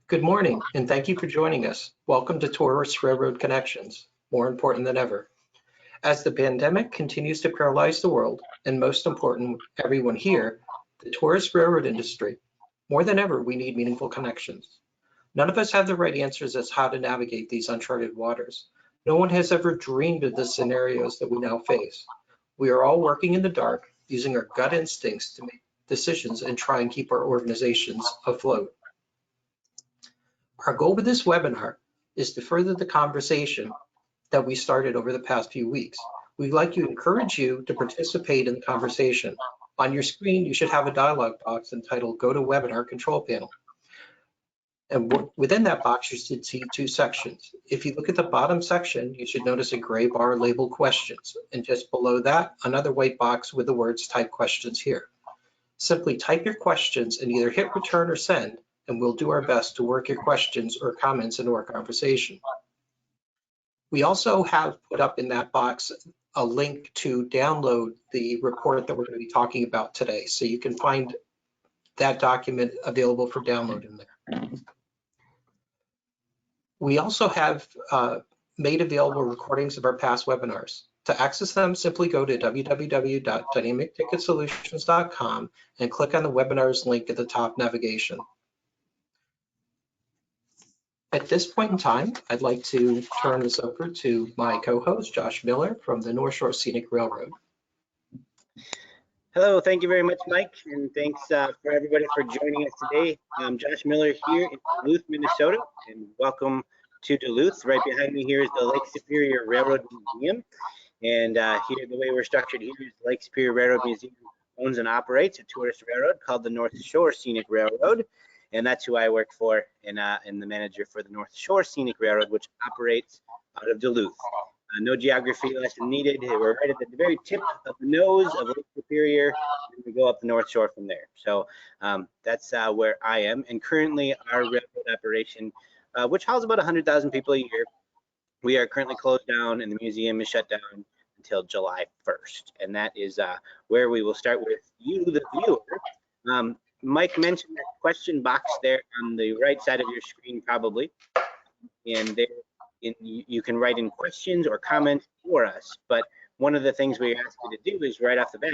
Good morning, and thank you for joining us. Welcome to Tourist Railroad Connections, more important than ever. As the pandemic continues to paralyze the world, and most important, everyone here, the tourist railroad industry, more than ever, we need meaningful connections. None of us have the right answers as how to navigate these uncharted waters. No one has ever dreamed of the scenarios that we now face. We are all working in the dark, using our gut instincts to make decisions and try and keep our organizations afloat. Our goal with this webinar is to further the conversation that we started over the past few weeks. We'd like to encourage you to participate in the conversation. On your screen, you should have a dialog box entitled Go to Webinar Control Panel. And within that box, you should see two sections. If you look at the bottom section, you should notice a gray bar labeled questions. And just below that, another white box with the words type questions here. Simply type your questions and either hit return or send, and we'll do our best to work your questions or comments into our conversation. We also have put up in that box a link to download the report that we're going to be talking about today. So you can find that document available for download in there. We also have made available recordings of our past webinars. To access them, simply go to www.dynamicticketsolutions.com and click on the webinars link at the top navigation. At this point in time, I'd like to turn this over to my co-host, Josh Miller from the North Shore Scenic Railroad. Hello, thank you very much, Mike, and thanks for everybody for joining us today. I'm Josh Miller here in Duluth, Minnesota, and welcome to Duluth. Right behind me here is the Lake Superior Railroad Museum, and here the way we're structured here is Lake Superior Railroad Museum owns and operates a tourist railroad called the North Shore Scenic Railroad, and that's who I work for, and the manager for the North Shore Scenic Railroad, which operates out of Duluth. No geography lesson needed. We're right at the very tip of the nose of Lake Superior, and we go up the North Shore from there. So that's where I am. And currently our railroad operation, which houses about 100,000 people a year, we are currently closed down and the museum is shut down until July 1st. And that is where we will start with you, the viewer. Mike mentioned that question box there on the right side of your screen probably. And there you can write in questions or comments for us, but one of the things we ask you to do is right off the bat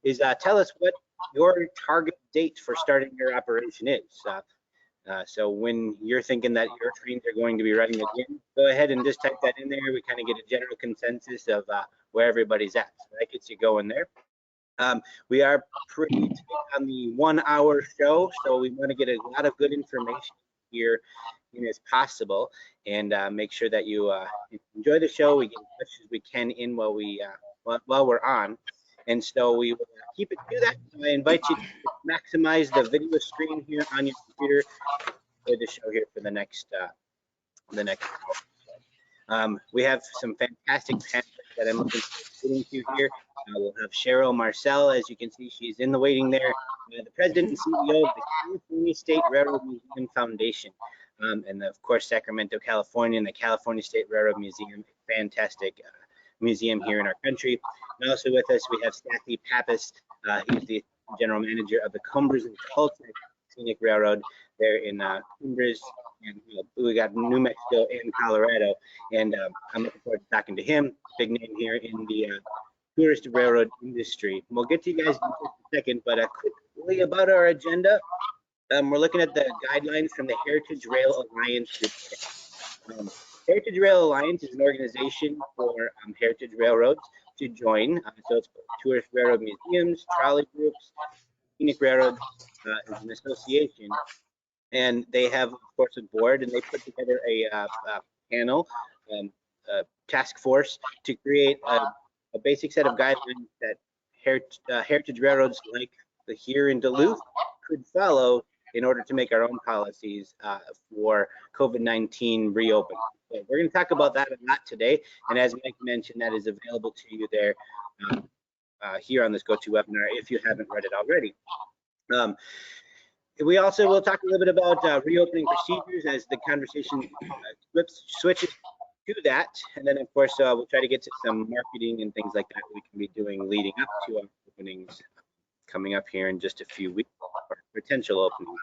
is tell us what your target date for starting your operation is. So when you're thinking that your trains are going to be running again, go ahead and just type that in there. We kind of get a general consensus of where everybody's at. So that gets you going there. We are pretty tight on the 1 hour show, so we want to get a lot of good information here as possible, and make sure that you enjoy the show. We get as much as we can in while we're on, and so we will keep it to that. I invite you to maximize the video screen here on your computer for the show here for the next hour. We have some fantastic panelists that I'm looking forward to here. We'll have Cheryl Marcell, as you can see, she's in the waiting there, the president and CEO of the California State Railroad Museum Foundation. And of course, Sacramento, California, and the California State Railroad Museum, a fantastic museum here in our country. And also with us, we have Stathi Pappas. He's the general manager of the Cumbres and Toltec Scenic Railroad there in Cumbres, and we got New Mexico and Colorado. And I'm looking forward to talking to him, big name here in the tourist railroad industry. We'll get to you guys in just a second, but quickly about our agenda. We're looking at the guidelines from the Heritage Rail Alliance group. Heritage Rail Alliance is an organization for heritage railroads to join. So it's tourist railroad museums, trolley groups, scenic railroads as an association. And they have, of course, a board, and they put together a panel, task force to create a basic set of guidelines that heritage railroads like the here in Duluth could follow in order to make our own policies for COVID-19 reopening. So we're going to talk about that a lot today, and as Mike mentioned, that is available to you there here on this GoToWebinar if you haven't read it already. We also will talk a little bit about reopening procedures as the conversation switches to that, and then of course we'll try to get to some marketing and things like that we can be doing leading up to our openings coming up here in just a few weeks, or potential opening.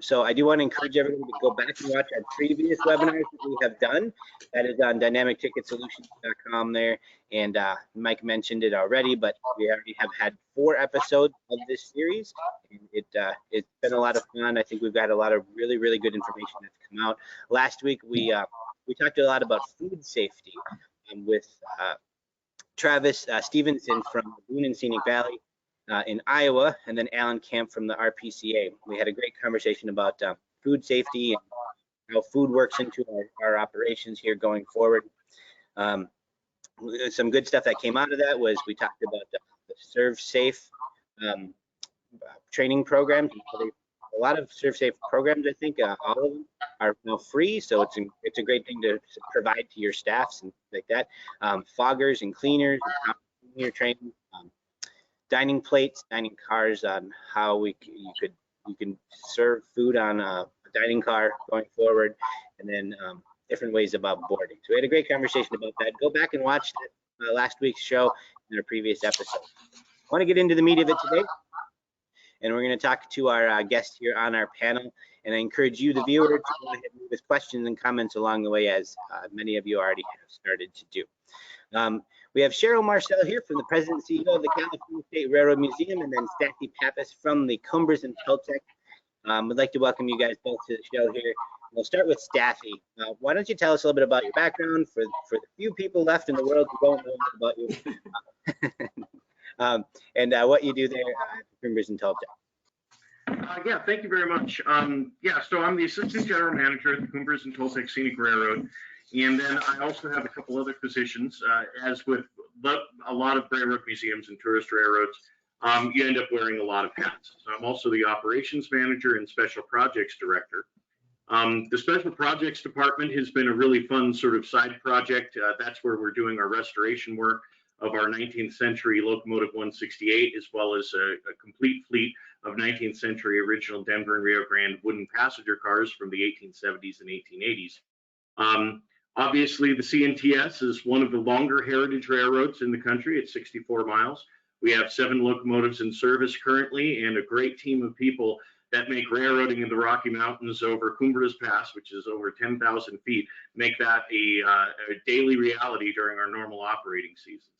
So I do want to encourage everyone to go back and watch our previous webinars that we have done. That is on dynamicticketsolutions.com there. And Mike mentioned it already, but we already have had 4 episodes of this series. And it's been a lot of fun. I think we've got a lot of really, really good information that's come out. Last week, we talked a lot about food safety with Travis Stevenson from Boone and Scenic Valley in Iowa, and then Alan Camp from the RPCA. We had a great conversation about food safety and how food works into our operations here going forward. Some good stuff that came out of that was we talked about the Serve Safe training programs. A lot of Serve Safe programs, I think, all of them are now free, so it's a great thing to provide to your staffs and like that. Foggers and cleaners, cleaner training, dining plates, dining cars on how you can serve food on a dining car going forward, and then different ways about boarding. So we had a great conversation about that. Go back and watch that, last week's show in our previous episode. I want to get into the meat of it today, and we're going to talk to our guest here on our panel. And I encourage you, the viewer, to go ahead and leave us questions and comments along the way, as many of you already have started to do. We have Cheryl Marcell here, from the President and CEO of the California State Railroad Museum, and then Stathi Pappas from the Cumbres and Toltec. I'd like to welcome you guys both to the show here. We'll start with Stathi. Why don't you tell us a little bit about your background for the few people left in the world who don't know about you, and what you do there at the Cumbres and Toltec. Yeah, thank you very much. Yeah, so I'm the Assistant General Manager at the Cumbres and Toltec Scenic Railroad, and then I also have a couple other positions. As with a lot of railroad museums and tourist railroads, you end up wearing a lot of hats. So I'm also the Operations Manager and Special Projects Director. The Special Projects Department has been a really fun sort of side project. That's where we're doing our restoration work of our 19th century locomotive 168, as well as a complete fleet of 19th century original Denver and Rio Grande wooden passenger cars from the 1870s and 1880s. Obviously, the CNTS is one of the longer heritage railroads in the country. It's 64 miles. We have 7 locomotives in service currently, and a great team of people that make railroading in the Rocky Mountains over Cumbres Pass, which is over 10,000 feet, make that a daily reality during our normal operating seasons.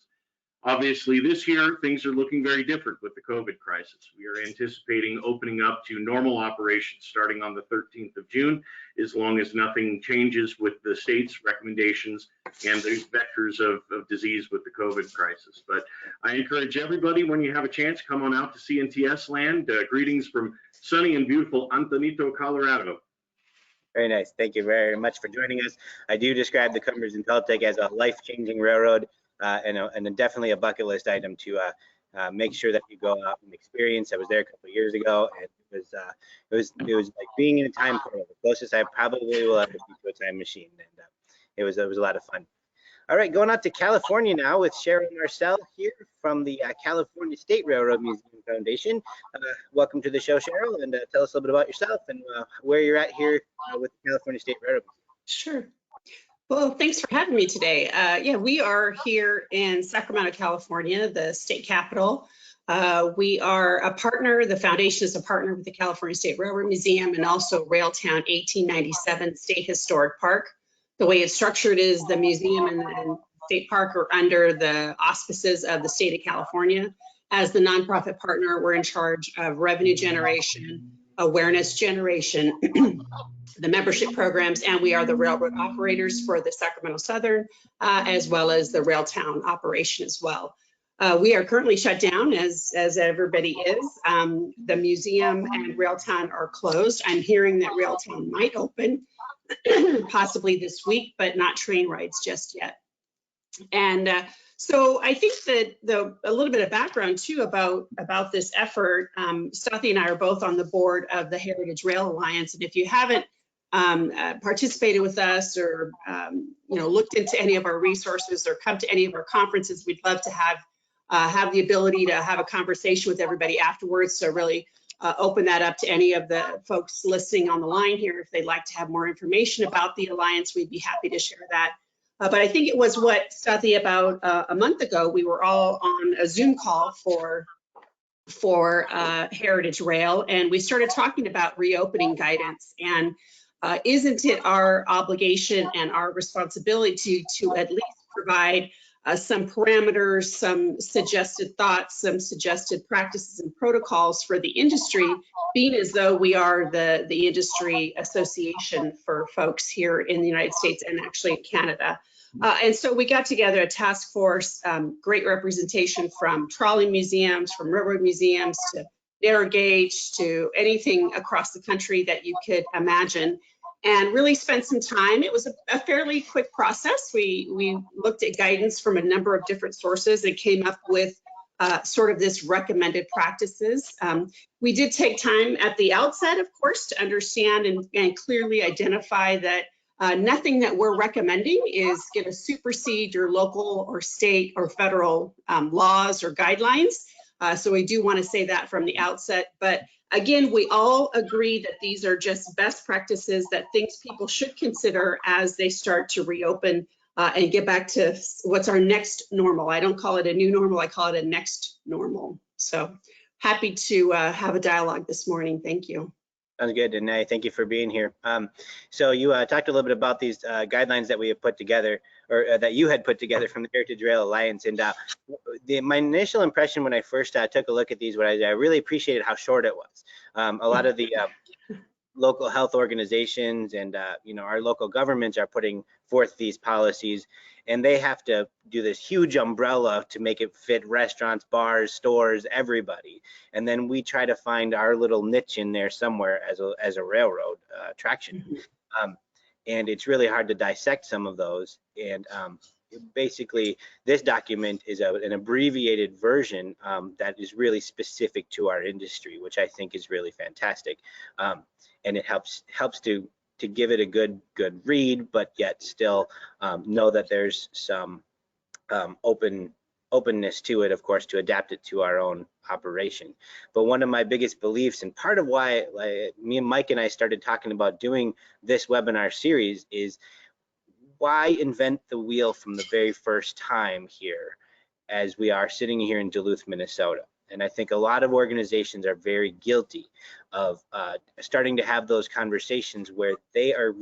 Obviously, this year, things are looking very different with the COVID crisis. We are anticipating opening up to normal operations starting on the 13th of June, as long as nothing changes with the state's recommendations and the vectors of disease with the COVID crisis. But I encourage everybody, when you have a chance, come on out to CNTS land. Greetings from sunny and beautiful Antonito, Colorado. Very nice. Thank you very much for joining us. I do describe the Cumbres and Toltec as a life-changing railroad. And definitely a bucket list item to make sure that you go out and experience. I was there a couple of years ago, and it was like being in a time portal. The closest I probably will ever be to a time machine, and it was a lot of fun. All right, going out to California now with Cheryl Marcell here from the California State Railroad Museum Foundation. Welcome to the show, Cheryl, and tell us a little bit about yourself and where you're at here with the California State Railroad Museum. Sure. Well, thanks for having me today. Yeah, we are here in Sacramento, California, the state capital. We are a partner. The foundation is a partner with the California State Railroad Museum and also Railtown 1897 State Historic Park. The way it's structured is the museum and state park are under the auspices of the state of California. As the nonprofit partner, we're in charge of revenue generation, awareness generation, the membership programs, and we are the railroad operators for the Sacramento Southern, as well as the Railtown operation as well. We are currently shut down, as everybody is. The museum and Railtown are closed. I'm hearing that Railtown might open possibly this week, but not train rides just yet. And so I think that a little bit of background too about this effort. Stathi and I are both on the board of the Heritage Rail Alliance, and if you haven't participated with us or looked into any of our resources or come to any of our conferences, we'd love to have the ability to have a conversation with everybody afterwards. So really open that up to any of the folks listening on the line here. If they'd like to have more information about the Alliance, we'd be happy to share that. But I think it was Stathi, about a month ago, we were all on a Zoom call for for Heritage Rail, and we started talking about reopening guidance. And isn't it our obligation and our responsibility to at least provide some parameters, some suggested thoughts, some suggested practices and protocols for the industry, being as though we are the industry association for folks here in the United States and actually in Canada. And so we got together a task force, great representation from trolley museums, from railroad museums, to narrow gauge, to anything across the country that you could imagine, and really spent some time. It was a fairly quick process. We looked at guidance from a number of different sources and came up with sort of this recommended practices. We did take time at the outset, of course, to understand and clearly identify that nothing that we're recommending is going to supersede your local or state or federal laws or guidelines. So we do want to say that from the outset. But again, we all agree that these are just best practices, that things people should consider as they start to reopen and get back to what's our next normal. I don't call it a new normal, I call it a next normal. So happy to have a dialogue this morning. Thank you. Sounds good, and thank you for being here. So you talked a little bit about these guidelines that we have put together, or that you had put together from the Heritage Rail Alliance. And my initial impression when I first took a look at these, I really appreciated how short it was. A lot of the local health organizations and our local governments are putting forth these policies, and they have to do this huge umbrella to make it fit restaurants, bars, stores, everybody. And then we try to find our little niche in there somewhere as a railroad traction. And it's really hard to dissect some of those. And basically, this document is an abbreviated version that is really specific to our industry, which I think is really fantastic. And it helps to give it a good read, but yet still know that there's some openness to it, of course, to adapt it to our own operation. But one of my biggest beliefs, and part of why me and Mike and I started talking about doing this webinar series, is why invent the wheel from the very first time here, as we are sitting here in Duluth, Minnesota. And I think a lot of organizations are very guilty of starting to have those conversations where they are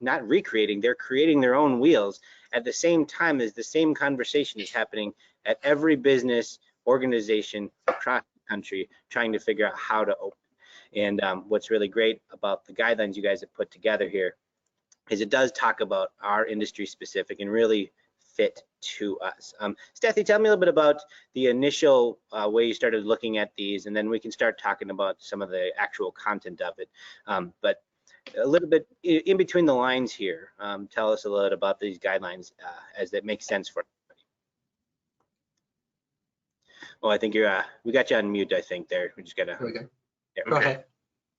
not recreating, they're creating their own wheels at the same time as the same conversation is happening at every business organization across the country, trying to figure out how to open. And what's really great about the guidelines you guys have put together here is it does talk about our industry specific and really fit to us. Stathi, tell me a little bit about the initial way you started looking at these, and then we can start talking about some of the actual content of it. But a little bit in between the lines here, tell us a little bit about these guidelines as that makes sense for everybody. Oh, I think we got you on mute, I think there. We just gotta. Go ahead.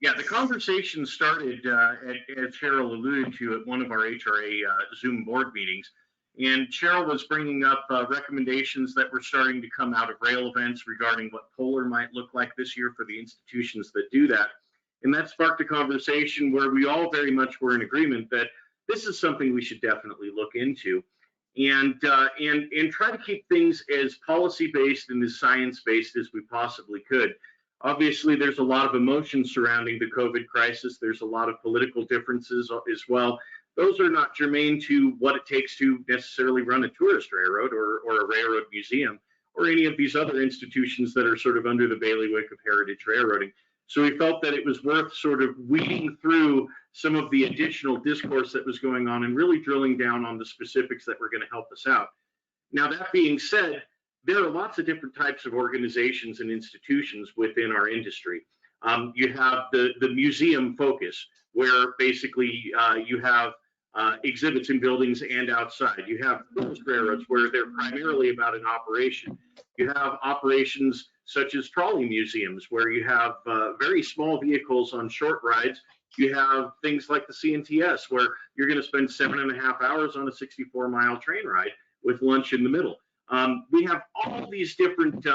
Yeah, the conversation started, as Cheryl alluded to, at one of our HRA Zoom board meetings. And Cheryl was bringing up recommendations that were starting to come out of rail events regarding what Polar might look like this year for the institutions that do that. And that sparked a conversation where we all very much were in agreement that this is something we should definitely look into, and try to keep things as policy-based and as science-based as we possibly could. Obviously, there's a lot of emotion surrounding the COVID crisis. There's a lot of political differences as well. Those are not germane to what it takes to necessarily run a tourist railroad or a railroad museum or any of these other institutions that are sort of under the bailiwick of heritage railroading. So we felt that it was worth sort of weeding through some of the additional discourse that was going on and really drilling down on the specifics that were going to help us out. Now, that being said, there are lots of different types of organizations and institutions within our industry. You have the museum focus, where basically you have exhibits in buildings and outside. You have tourist railroads where they're primarily about an operation. You have operations such as trolley museums where you have very small vehicles on short rides. You have things like the CNTS where you're going to spend 7.5 hours on a 64-mile train ride with lunch in the middle. We have all these different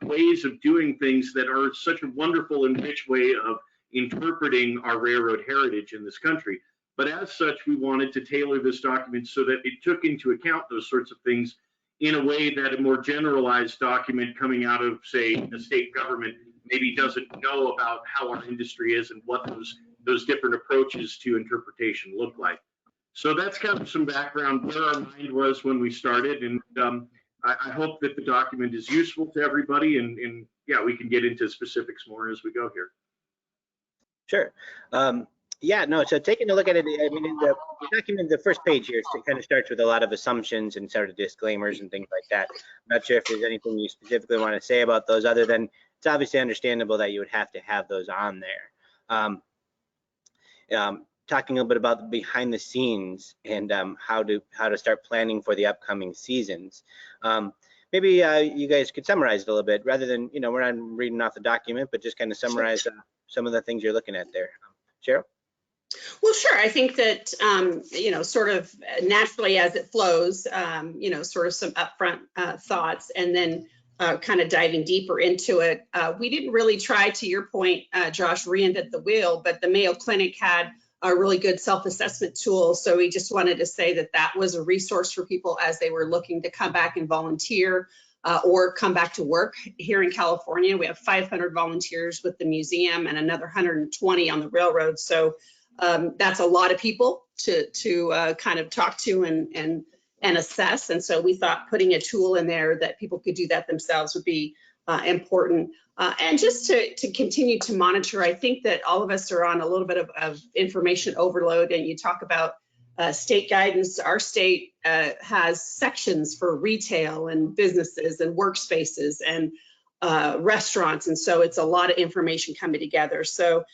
ways of doing things that are such a wonderful and rich way of interpreting our railroad heritage in this country. But as such, we wanted to tailor this document so that it took into account those sorts of things in a way that a more generalized document coming out of, say, the state government maybe doesn't know about how our industry is and what those different approaches to interpretation look like. So that's kind of some background where our mind was when we started, and I hope that the document is useful to everybody, and yeah, we can get into specifics more as we go here. Sure. Yeah, no, so taking a look at it, I mean, the document, the first page here kind of starts with a lot of assumptions and sort of disclaimers and things like that. I'm not sure if there's anything you specifically want to say about those, other than it's obviously understandable that you would have to have those on there. Talking a little bit about the behind the scenes and how to start planning for the upcoming seasons. Maybe you guys could summarize it a little bit, rather than, you know, we're not reading off the document, but just kind of summarize some of the things you're looking at there. Cheryl? Well, sure. I think that, you know, sort of naturally as it flows, you know, sort of some upfront thoughts, and then kind of diving deeper into it. We didn't really try, to your point, Josh, reinvent the wheel, but the Mayo Clinic had a really good self-assessment tool. So we just wanted to say that that was a resource for people as they were looking to come back and volunteer or come back to work. Here in California, we have 500 volunteers with the museum and another 120 on the railroad. So that's a lot of people to kind of talk to and assess. And so we thought putting a tool in there that people could do that themselves would be important. And just to continue to monitor, I think that all of us are on a little bit of information overload. And you talk about state guidance. Our state has sections for retail and businesses and workspaces and restaurants. And so it's a lot of information coming together. So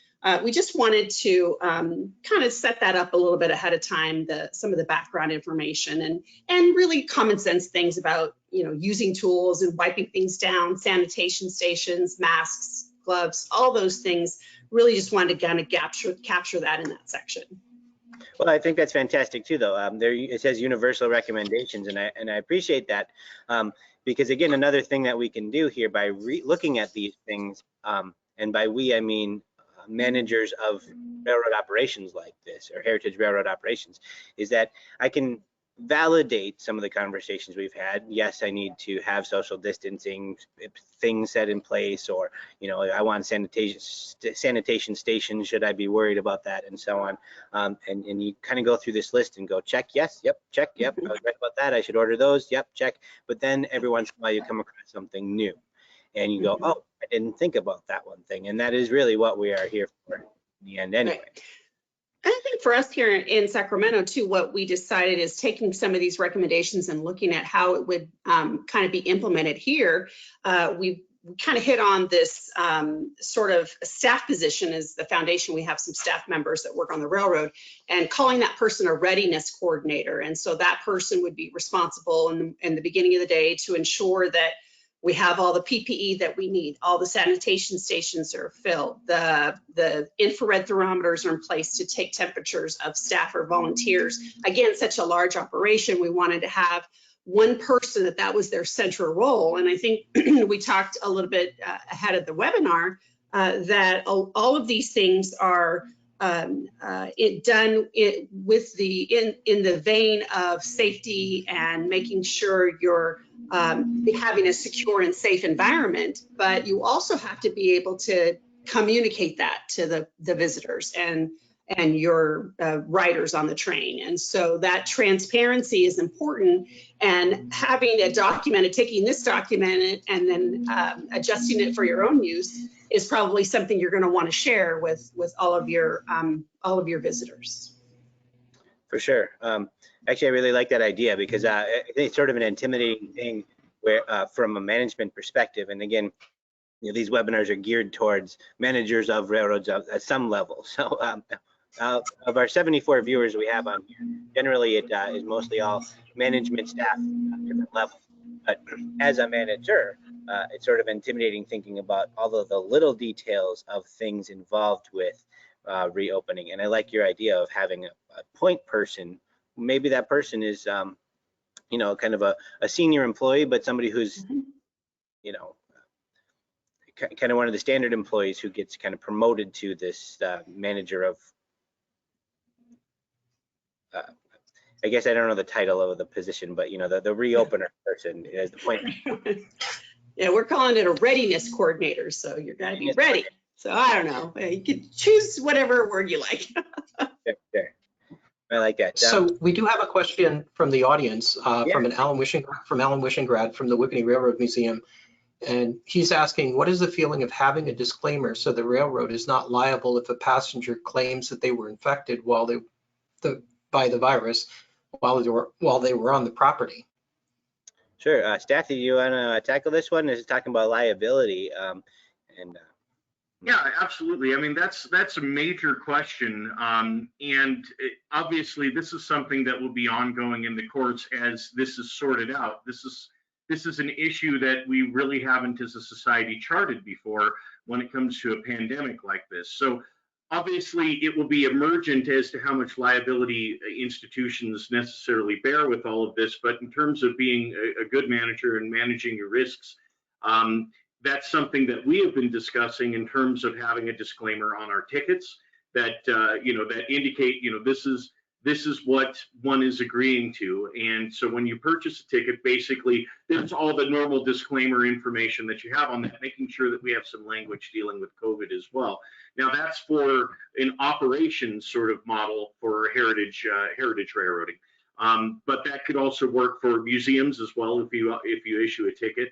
we just wanted to kind of set that up a little bit ahead of time, some of the background information and really common sense things about, you know, using tools and wiping things down, sanitation stations, masks, gloves, all those things. Really just wanted to kind of capture that in that section. Well, I think that's fantastic too, though. There it says universal recommendations, and I appreciate that, because again, another thing that we can do here by looking at these things, and by we I mean managers of railroad operations like this, or heritage railroad operations, is that I can validate some of the conversations we've had. Yes, I need to have social distancing things set in place, or, you know, I want sanitation stations, should I be worried about that, and so on. And you kind of go through this list and go, check, yes, yep, check, yep, I was right about that, I should order those, yep, check. But then every once in a while you come across something new and you go, oh, I didn't think about that one thing. And that is really what we are here for in the end anyway. Right. I think for us here in Sacramento too, what we decided is taking some of these recommendations and looking at how it would kind of be implemented here. We kind of hit on this sort of staff position as the foundation. We have some staff members that work on the railroad, and calling that person a readiness coordinator. And so that person would be responsible in the beginning of the day to ensure that we have all the PPE that we need, all the sanitation stations are filled, the infrared thermometers are in place to take temperatures of staff or volunteers. Again, such a large operation, we wanted to have one person that was their central role. And I think we talked a little bit ahead of the webinar that all of these things are done with in the vein of safety and making sure you're having a secure and safe environment, but you also have to be able to communicate that to the visitors and your riders on the train. And so that transparency is important, and having a document, taking this document and then adjusting it for your own use is probably something you're going to want to share with all of your visitors. For sure. Actually, I really like that idea, because it's sort of an intimidating thing where, from a management perspective. And again, you know, these webinars are geared towards managers of railroads at some level. So of our 74 viewers we have on here, generally it is mostly all management staff at different levels. But as a manager, it's sort of intimidating thinking about all of the little details of things involved with reopening. And I like your idea of having a point person. Maybe that person is, you know, kind of a senior employee, but somebody who's, you know, kind of one of the standard employees who gets kind of promoted to this manager of, I guess I don't know the title of the position, but you know, the reopener person is the point. Yeah, we're calling it a readiness coordinator, so you're gonna be ready. So I don't know, you can choose whatever word you like. Sure. I like that. So we do have a question from the audience, Yeah. from Alan Wishingrad from the Whippany Railroad Museum. And he's asking, what is the feeling of having a disclaimer so the railroad is not liable if a passenger claims that they were infected by the virus while they were on the property? Sure. Stathi, you want to tackle this one? This is talking about liability. Yeah, absolutely. I mean, that's a major question, obviously this is something that will be ongoing in the courts as this is sorted out. This is an issue that we really haven't as a society charted before when it comes to a pandemic like this. So obviously it will be emergent as to how much liability institutions necessarily bear with all of this, but in terms of being a good manager and managing your risks, that's something that we have been discussing in terms of having a disclaimer on our tickets that that indicate this is what one is agreeing to. And so when you purchase a ticket, basically there's all the normal disclaimer information that you have on that, making sure that we have some language dealing with COVID as well. Now that's for an operations sort of model for heritage railroading, but that could also work for museums as well if you issue a ticket.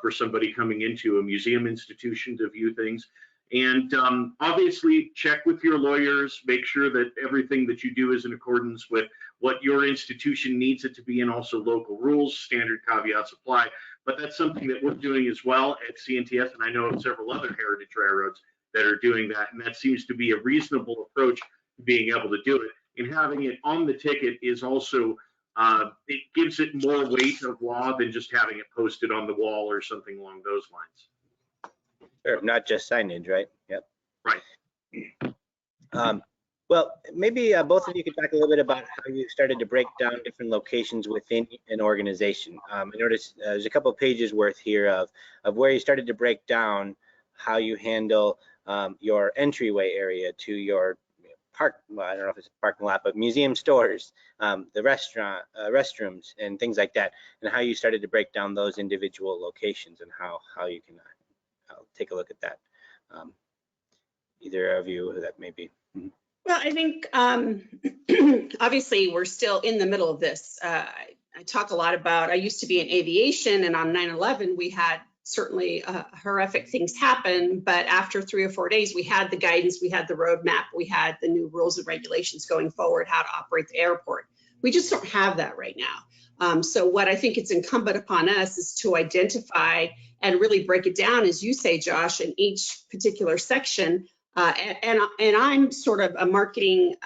For somebody coming into a museum institution to view things. And obviously check with your lawyers, make sure that everything that you do is in accordance with what your institution needs it to be, and also local rules, standard caveats apply. But that's something that we're doing as well at CNTS, and I know of several other heritage railroads that are doing that, and that seems to be a reasonable approach to being able to do it. And having it on the ticket is also it gives it more weight of law than just having it posted on the wall or something along those lines. Sure, not just signage, right? Yep. Right. Well, maybe both of you could talk a little bit about how you started to break down different locations within an organization. I noticed there's a couple of pages worth here of where you started to break down how you handle your entryway area to your well, I don't know if it's a parking lot, but museum stores, the restaurant, restrooms, and things like that, and how you started to break down those individual locations and how you can take a look at that. Either of you that may be. Well, I think obviously we're still in the middle of this. I talk a lot about, I used to be in aviation, and on 9/11 we had certainly horrific things happen, but after 3 or 4 days, we had the guidance, we had the roadmap, we had the new rules and regulations going forward, how to operate the airport. We just don't have that right now. So what I think it's incumbent upon us is to identify and really break it down, as you say, Josh, in each particular section. And I'm sort of a marketing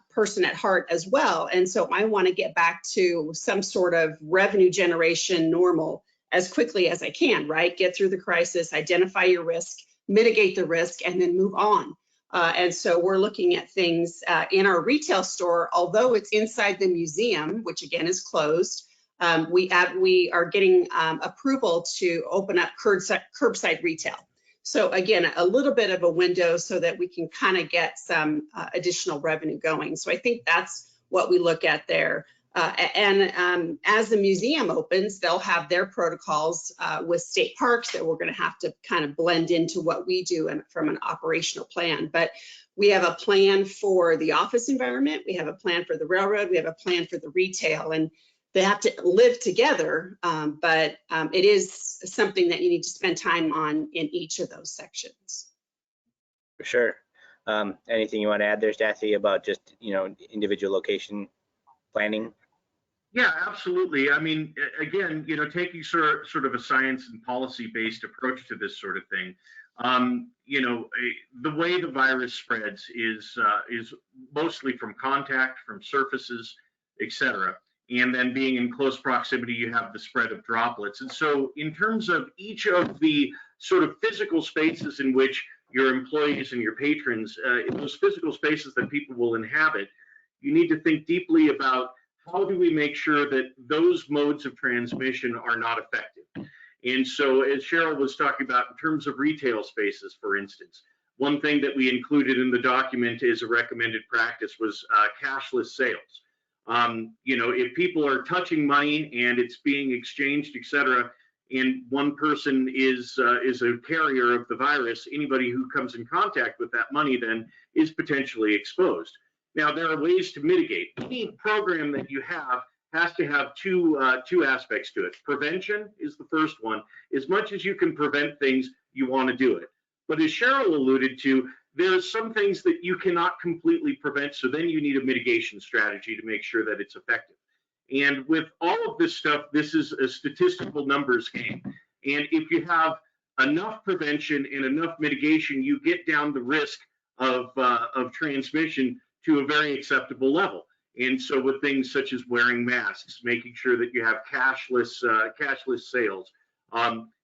person at heart as well. And so I want to get back to some sort of revenue generation normal as quickly as I can, right? Get through the crisis, identify your risk, mitigate the risk, and then move on. And so we're looking at things in our retail store, although it's inside the museum, which again is closed. We are getting approval to open up curbside retail. So again, a little bit of a window so that we can kind of get some additional revenue going. So I think that's what we look at there. And as the museum opens, they'll have their protocols with state parks that we're going to have to kind of blend into what we do from an operational plan. But we have a plan for the office environment, we have a plan for the railroad, we have a plan for the retail, and they have to live together, but it is something that you need to spend time on in each of those sections. For sure. Anything you want to add there, Stathi, about just, individual location planning? Yeah, absolutely. I mean, again, taking sort of a science and policy-based approach to this sort of thing. The way the virus spreads is mostly from contact, from surfaces, etc. And then being in close proximity, you have the spread of droplets. And so in terms of each of the sort of physical spaces in which your employees and your patrons, in those physical spaces that people will inhabit, you need to think deeply about how do we make sure that those modes of transmission are not effective. And so as Cheryl was talking about in terms of retail spaces, for instance, one thing that we included in the document as a recommended practice was cashless sales. You know, if people are touching money and it's being exchanged, etc., and one person is a carrier of the virus, anybody who comes in contact with that money then is potentially exposed. Now, there are ways to mitigate. Any program that you have has to have two aspects to it. Prevention is the first one. As much as you can prevent things, you want to do it. But as Cheryl alluded to, there's some things that you cannot completely prevent, so then you need a mitigation strategy to make sure that it's effective. And with all of this stuff, this is a statistical numbers game. And if you have enough prevention and enough mitigation, you get down the risk of transmission to a very acceptable level. And so with things such as wearing masks, making sure that you have cashless sales,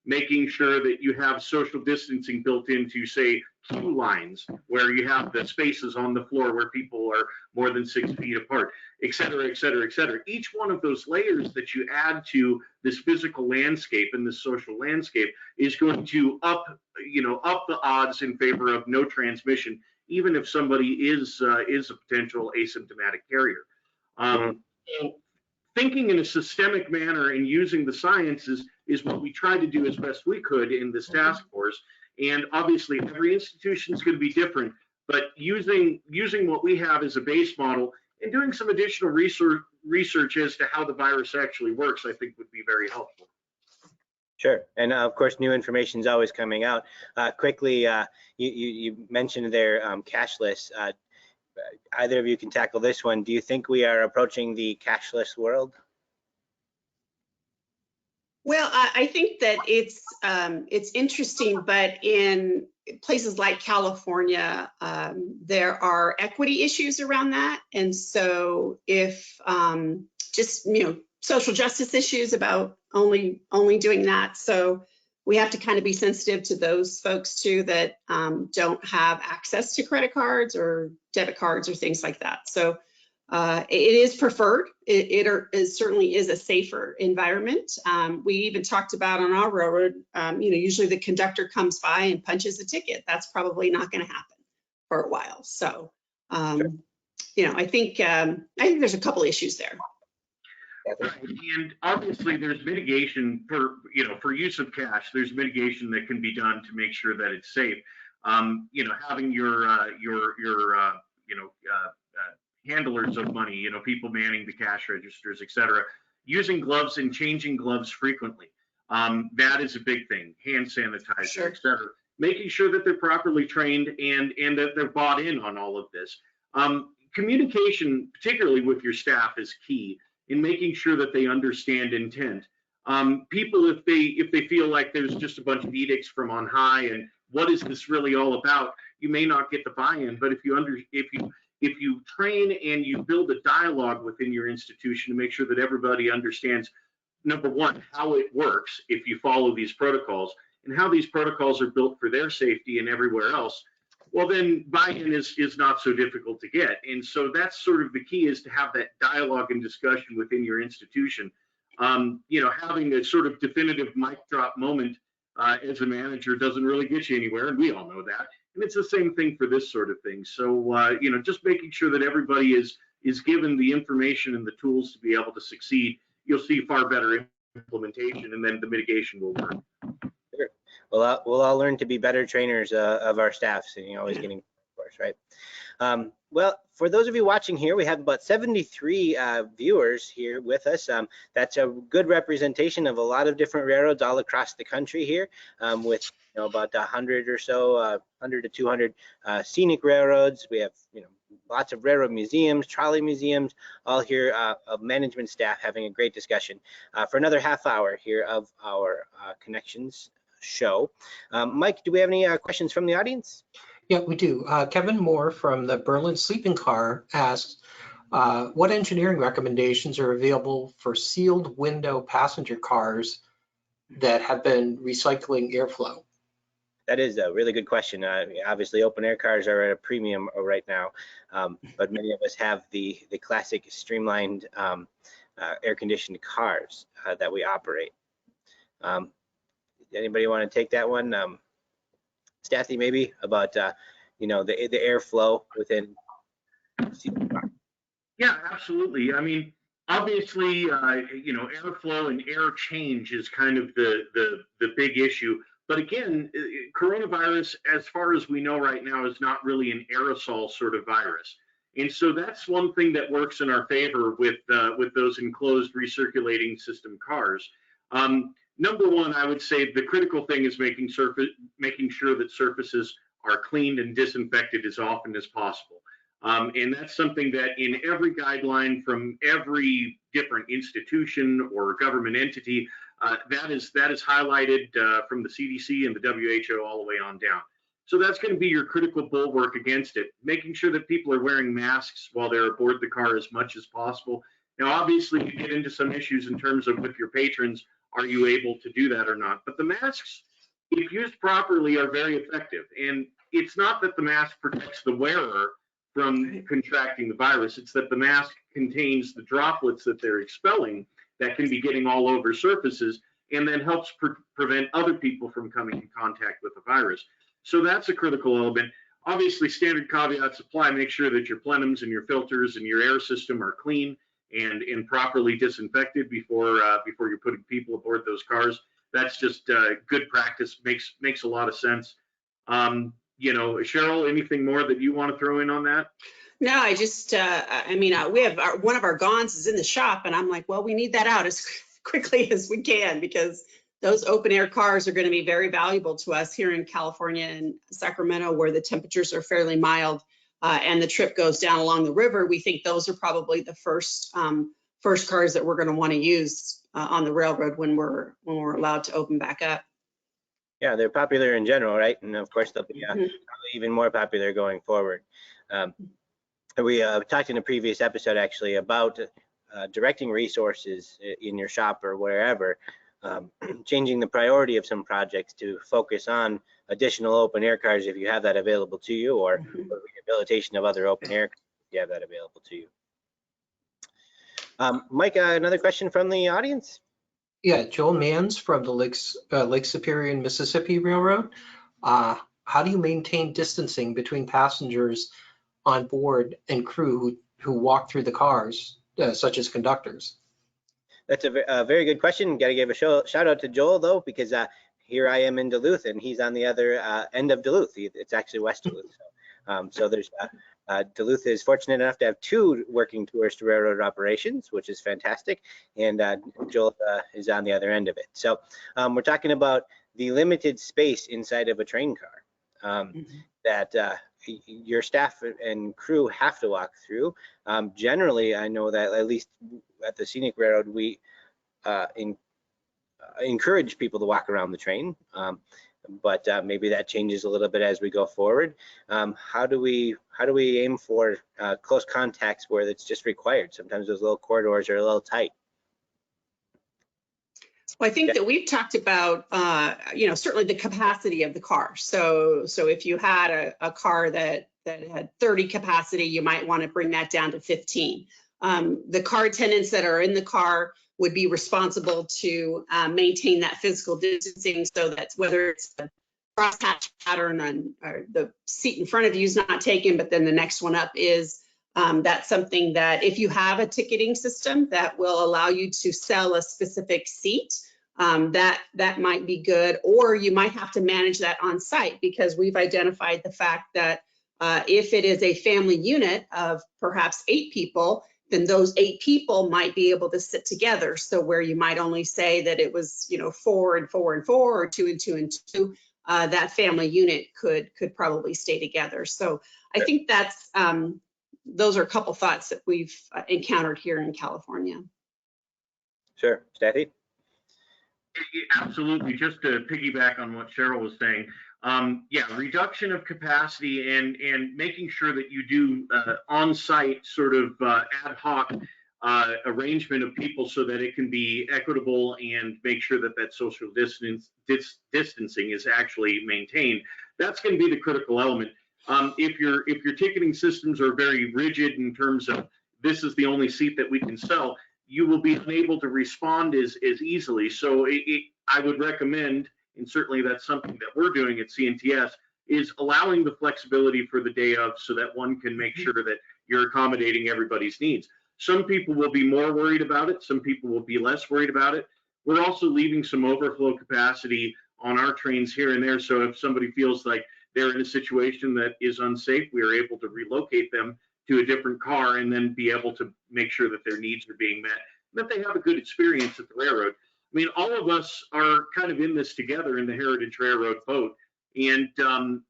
making sure that you have social distancing built into, say, queue lines, where you have the spaces on the floor where people are more than 6 feet apart, et cetera, et cetera, et cetera. Each one of those layers that you add to this physical landscape and this social landscape is going to up the odds in favor of no transmission, even if somebody is a potential asymptomatic carrier. Thinking in a systemic manner and using the sciences is what we tried to do as best we could in this task force. And obviously, every institution is going to be different, but using what we have as a base model and doing some additional research as to how the virus actually works, I think would be very helpful. Sure, and of course, new information is always coming out. Quickly, you mentioned there cashless. Either of you can tackle this one. Do you think we are approaching the cashless world? Well, I think that it's interesting, but in places like California, there are equity issues around that, and so if just social justice issues about only doing that, so we have to kind of be sensitive to those folks too that don't have access to credit cards or debit cards or things like that. So it is preferred. It certainly is a safer environment. We even talked about on our railroad, usually the conductor comes by and punches a ticket. That's probably not going to happen for a while. So, Sure. I think there's a couple issues there. Right. And obviously there's mitigation for use of cash. There's mitigation that can be done to make sure that it's safe. Having your handlers of money, people manning the cash registers, et cetera, using gloves and changing gloves frequently. That is a big thing. Hand sanitizer, Sure. et cetera. Making sure that they're properly trained and that they're bought in on all of this. Communication, particularly with your staff, is key in making sure that they understand intent. People, if they feel like there's just a bunch of edicts from on high and what is this really all about, you may not get the buy-in. But if you train and you build a dialogue within your institution to make sure that everybody understands, number one, how it works if you follow these protocols and how these protocols are built for their safety and everywhere else, well, then buy-in is not so difficult to get. And so that's sort of the key, is to have that dialogue and discussion within your institution. Having a sort of definitive mic drop moment as a manager doesn't really get you anywhere, and we all know that. And it's the same thing for this sort of thing. So, just making sure that everybody is given the information and the tools to be able to succeed, you'll see far better implementation, and then the mitigation will work. Sure. We'll all learn to be better trainers of our staff, so always getting, of course, right? Well, for those of you watching here, we have about 73 viewers here with us. That's a good representation of a lot of different railroads all across the country here, with about 100 or so, 100 to 200 scenic railroads. We have lots of railroad museums, trolley museums, all here of management staff having a great discussion for another half hour here of our Connections show. Mike, do we have any questions from the audience? Yeah, we do. Kevin Moore from the Berlin Sleeping Car asks, what engineering recommendations are available for sealed window passenger cars that have been recycling airflow? That is a really good question. Obviously, open air cars are at a premium right now, but many of us have the classic streamlined air-conditioned cars that we operate. Anybody want to take that one? Stathi, maybe, about the airflow within. Yeah, absolutely. I mean, obviously, you know, airflow and air change is kind of the big issue. But again, coronavirus, as far as we know right now, is not really an aerosol sort of virus. And so that's one thing that works in our favor with those enclosed recirculating system cars. Number one, I would say the critical thing is making sure that surfaces are cleaned and disinfected as often as possible. And that's something that in every guideline from every different institution or government entity, that is highlighted from the CDC and the WHO all the way on down. So that's going to be your critical bulwark against it, making sure that people are wearing masks while they're aboard the car as much as possible. Now, obviously, you get into some issues in terms of with your patrons, are you able to do that or not? But the masks, if used properly, are very effective. And it's not that the mask protects the wearer from contracting the virus. It's that the mask contains the droplets that they're expelling that can be getting all over surfaces and then helps prevent other people from coming in contact with the virus. So that's a critical element. Obviously, standard caveats apply. Make sure that your plenums and your filters and your air system are clean and properly disinfected before you're putting people aboard those cars. That's just good practice. Makes a lot of sense. You know, Cheryl, anything more that you want to throw in on that? No, I just, I mean, we have one of our GONs is in the shop, and I'm like, well, we need that out as quickly as we can, because those open air cars are going to be very valuable to us here in California and Sacramento, where the temperatures are fairly mild and the trip goes down along the river. We think those are probably the first cars that we're going to want to use on the railroad when we're allowed to open back up. Yeah, they're popular in general, right? And of course, they'll be probably even more popular going forward. We talked in a previous episode actually about directing resources in your shop or wherever, changing the priority of some projects to focus on additional open air cars if you have that available to you, or rehabilitation of other open air cars if you have that available to you. Mike, another question from the audience? Yeah, Joel Manns from the Lake Superior and Mississippi Railroad. How do you maintain distancing between passengers on board and crew who walk through the cars, such as conductors? That's a very good question. Got to give a shout out to Joel though, because here I am in Duluth and he's on the other end of Duluth. It's actually West Duluth. So there's Duluth is fortunate enough to have 2 working tourist railroad operations, which is fantastic. And Joel is on the other end of it. So we're talking about the limited space inside of a train car that your staff and crew have to walk through. Generally, I know that at least at the Scenic Railroad, we encourage people to walk around the train. But maybe that changes a little bit as we go forward. How do we aim for close contacts where it's just required? Sometimes those little corridors are a little tight. Well, I think that we've talked about, you know, certainly the capacity of the car. So if you had a car that had 30 capacity, you might want to bring that down to 15. The car attendants that are in the car would be responsible to maintain that physical distancing, so that whether it's a crosshatch pattern or the seat in front of you is not taken, but then the next one up is, that's something that if you have a ticketing system that will allow you to sell a specific seat, that might be good, or you might have to manage that on site, because we've identified the fact that if it is a family unit of perhaps 8 people, then those 8 people might be able to sit together. So where you might only say that it was, you know, 4 and 4 and 4, or 2 and 2 and 2, that family unit could probably stay together. So I think that's those are a couple thoughts that we've encountered here in California. Sure, Stathi? Absolutely. Just to piggyback on what Cheryl was saying, yeah, reduction of capacity and making sure that you do on-site sort of ad hoc arrangement of people so that it can be equitable and make sure that that social distancing is actually maintained. That's going to be the critical element. If your ticketing systems are very rigid in terms of this is the only seat that we can sell, you will be unable to respond as easily. So I would recommend, and certainly that's something that we're doing at CNTS, is allowing the flexibility for the day of, so that one can make sure that you're accommodating everybody's needs. Some people will be more worried about it. Some people will be less worried about it. We're also leaving some overflow capacity on our trains here and there. So if somebody feels like they're in a situation that is unsafe, we are able to relocate them to a different car and then be able to make sure that their needs are being met, that they have a good experience at the railroad. I mean, all of us are kind of in this together in the Heritage Railroad boat. And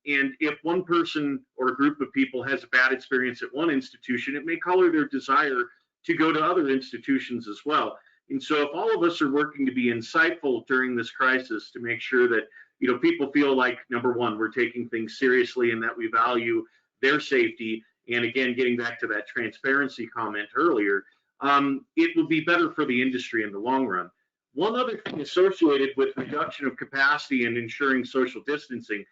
if one person or a group of people has a bad experience at one institution, it may color their desire to go to other institutions as well. And so if all of us are working to be insightful during this crisis to make sure that, you know, people feel like, number one, we're taking things seriously and that we value their safety. And again, getting back to that transparency comment earlier, it will be better for the industry in the long run. One other thing associated with reduction of capacity and ensuring social distancing,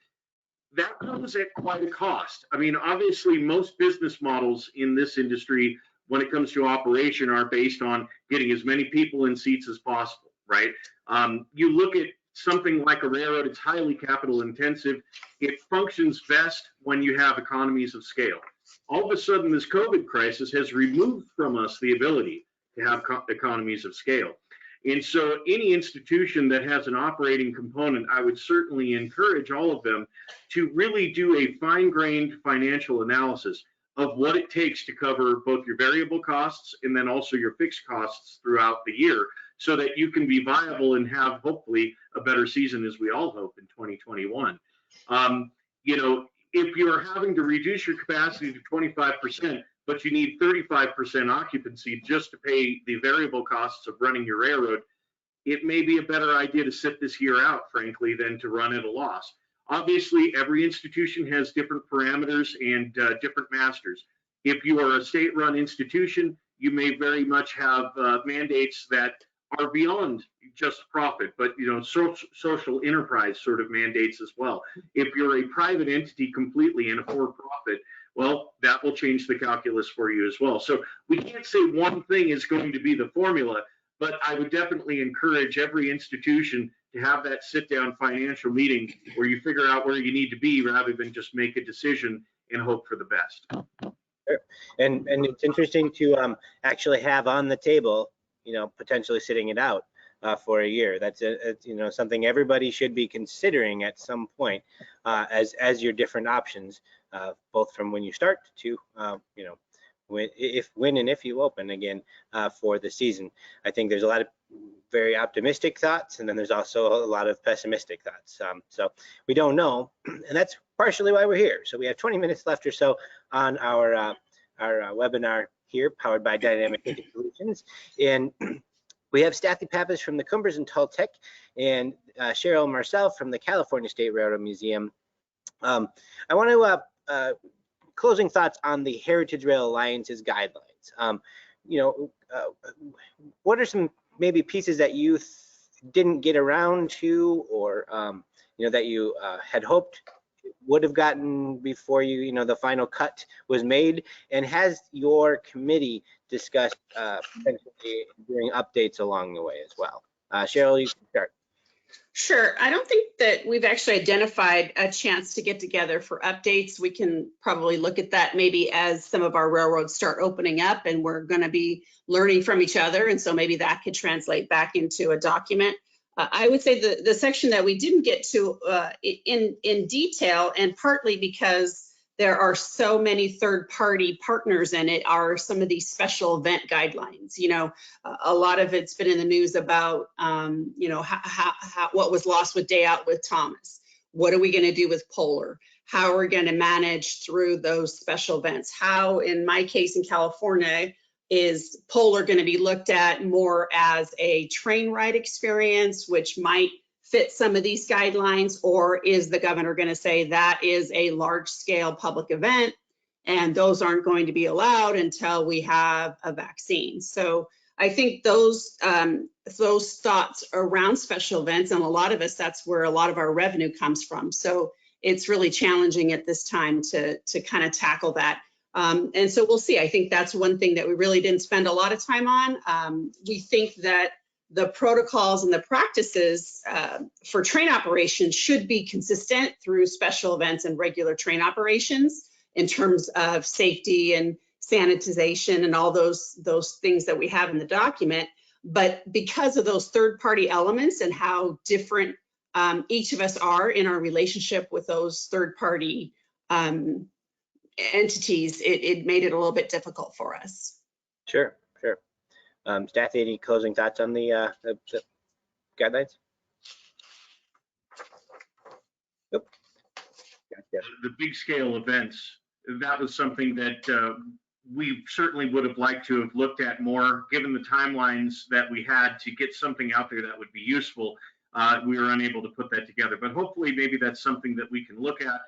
that comes at quite a cost. I mean, obviously, most business models in this industry, when it comes to operation, are based on getting as many people in seats as possible, right? You look at something like a railroad, it's highly capital intensive. It functions best when you have economies of scale. All of a sudden, this COVID crisis has removed from us the ability to have economies of scale. And so any institution that has an operating component, I would certainly encourage all of them to really do a fine-grained financial analysis of what it takes to cover both your variable costs and then also your fixed costs throughout the year, so that you can be viable and have hopefully a better season, as we all hope, in 2021. You know, if you're having to reduce your capacity to 25%, but you need 35% occupancy just to pay the variable costs of running your railroad, it may be a better idea to sit this year out, frankly, than to run at a loss. Obviously, every institution has different parameters and different masters. If you are a state-run institution, you may very much have mandates that are beyond just profit, but social enterprise sort of mandates as well. If you're a private entity completely and a for-profit, well, that will change the calculus for you as well. So we can't say one thing is going to be the formula, but I would definitely encourage every institution to have that sit-down financial meeting where you figure out where you need to be rather than just make a decision and hope for the best. Sure. And it's interesting to actually have on the table, potentially sitting it out for a year. That's something everybody should be considering at some point as your different options, both from when you start to when and if you open again for the season. I think there's a lot of very optimistic thoughts, and then there's also a lot of pessimistic thoughts. So we don't know, and that's partially why we're here. So we have 20 minutes left or so on our webinar here, powered by Dynamic Thinking Solutions. And we have Stathi Pappas from the Cumbres and Toltec, and Cheryl Marcell from the California State Railroad Museum. I want to closing thoughts on the Heritage Rail Alliance's guidelines. What are some maybe pieces that you didn't get around to, or that you had hoped would have gotten before the final cut was made? And has your committee discussed potentially doing updates along the way as well? Cheryl, you can start. Sure. I don't think that we've actually identified a chance to get together for updates. We can probably look at that maybe as some of our railroads start opening up and we're going to be learning from each other. And so maybe that could translate back into a document. I would say the section that we didn't get to in detail, and partly because there are so many third-party partners in it, are some of these special event guidelines. A lot of it's been in the news about, what was lost with Day Out with Thomas. What are we going to do with Polar? How are we going to manage through those special events? How, in my case in California, is Polar going to be looked at more as a train ride experience, which might fit some of these guidelines, or is the governor going to say that is a large scale public event and those aren't going to be allowed until we have a vaccine? So I think those thoughts around special events, and a lot of us, that's where a lot of our revenue comes from. So it's really challenging at this time to kind of tackle that. And so we'll see. I think that's one thing that we really didn't spend a lot of time on. We think that the protocols and the practices for train operations should be consistent through special events and regular train operations in terms of safety and sanitization and all those things that we have in the document. But because of those third-party elements and how different each of us are in our relationship with those third-party entities, it made it a little bit difficult for us. Sure. Stathi, any closing thoughts on the guidelines? Nope. Gotcha. The big scale events, that was something that we certainly would have liked to have looked at more, given the timelines that we had to get something out there that would be useful. We were unable to put that together, but hopefully maybe that's something that we can look at.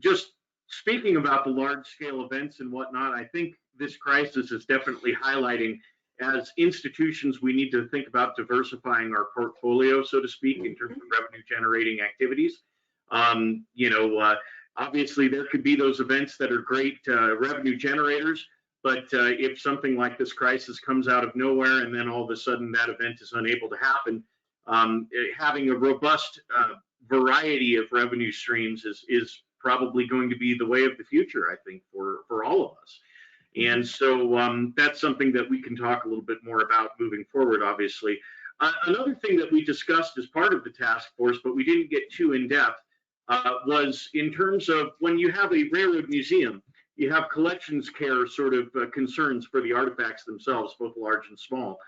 Just speaking about the large scale events and whatnot, I think this crisis is definitely highlighting, as institutions, we need to think about diversifying our portfolio, so to speak, in terms of revenue generating activities. Obviously there could be those events that are great revenue generators, but if something like this crisis comes out of nowhere and then all of a sudden that event is unable to happen, having a robust variety of revenue streams is probably going to be the way of the future, I think, for all of us. And so that's something that we can talk a little bit more about moving forward, obviously. Another thing that we discussed as part of the task force, but we didn't get too in depth, was in terms of when you have a railroad museum, you have collections care sort of concerns for the artifacts themselves, both large and small.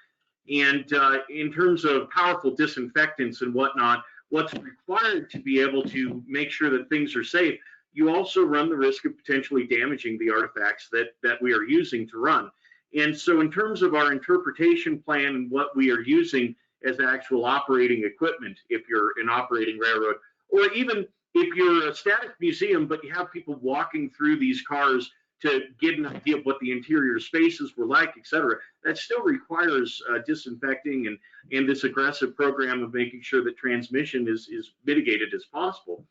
And in terms of powerful disinfectants and whatnot, what's required to be able to make sure that things are safe, you also run the risk of potentially damaging the artifacts that we are using to run. And so in terms of our interpretation plan and what we are using as actual operating equipment, if you're an operating railroad, or even if you're a static museum, but you have people walking through these cars to get an idea of what the interior spaces were like, et cetera, that still requires disinfecting and this aggressive program of making sure that transmission is mitigated as possible.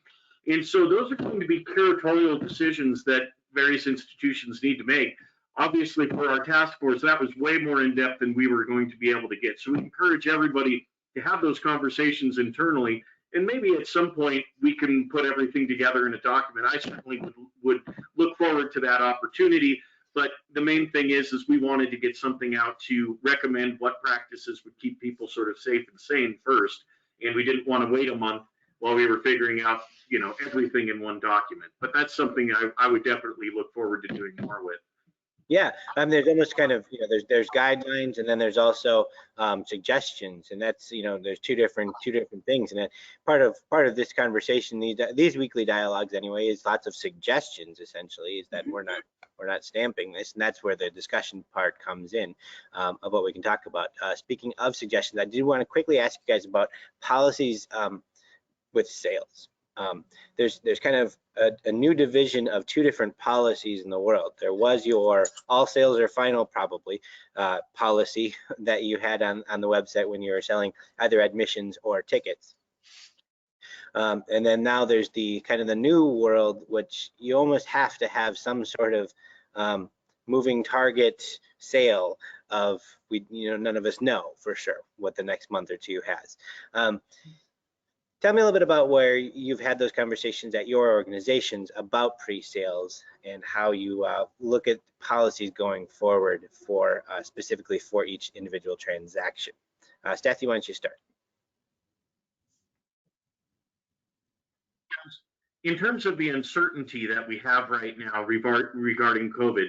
And so those are going to be curatorial decisions that various institutions need to make. Obviously, for our task force, that was way more in depth than we were going to be able to get. So we encourage everybody to have those conversations internally. And maybe at some point we can put everything together in a document. I certainly would look forward to that opportunity. But the main thing is we wanted to get something out to recommend what practices would keep people sort of safe and sane first. And we didn't want to wait a month while we were figuring out, everything in one document. But that's something I would definitely look forward to doing more with. Yeah, there's almost kind of, there's guidelines, and then there's also suggestions, and that's, there's two different things. And that part of this conversation, these weekly dialogues anyway, is lots of suggestions. Essentially, is that we're not stamping this, and that's where the discussion part comes in of what we can talk about. Speaking of suggestions, I did want to quickly ask you guys about policies with sales. There's kind of a new division of two different policies in the world. There was your all sales are final probably policy that you had on the website when you were selling either admissions or tickets. And then now there's the kind of the new world, which you almost have to have some sort of moving target sale of, none of us know for sure what the next month or two has. Tell me a little bit about where you've had those conversations at your organizations about pre-sales and how you look at policies going forward for specifically for each individual transaction. Stathi, why don't you start? In terms of the uncertainty that we have right now regarding COVID,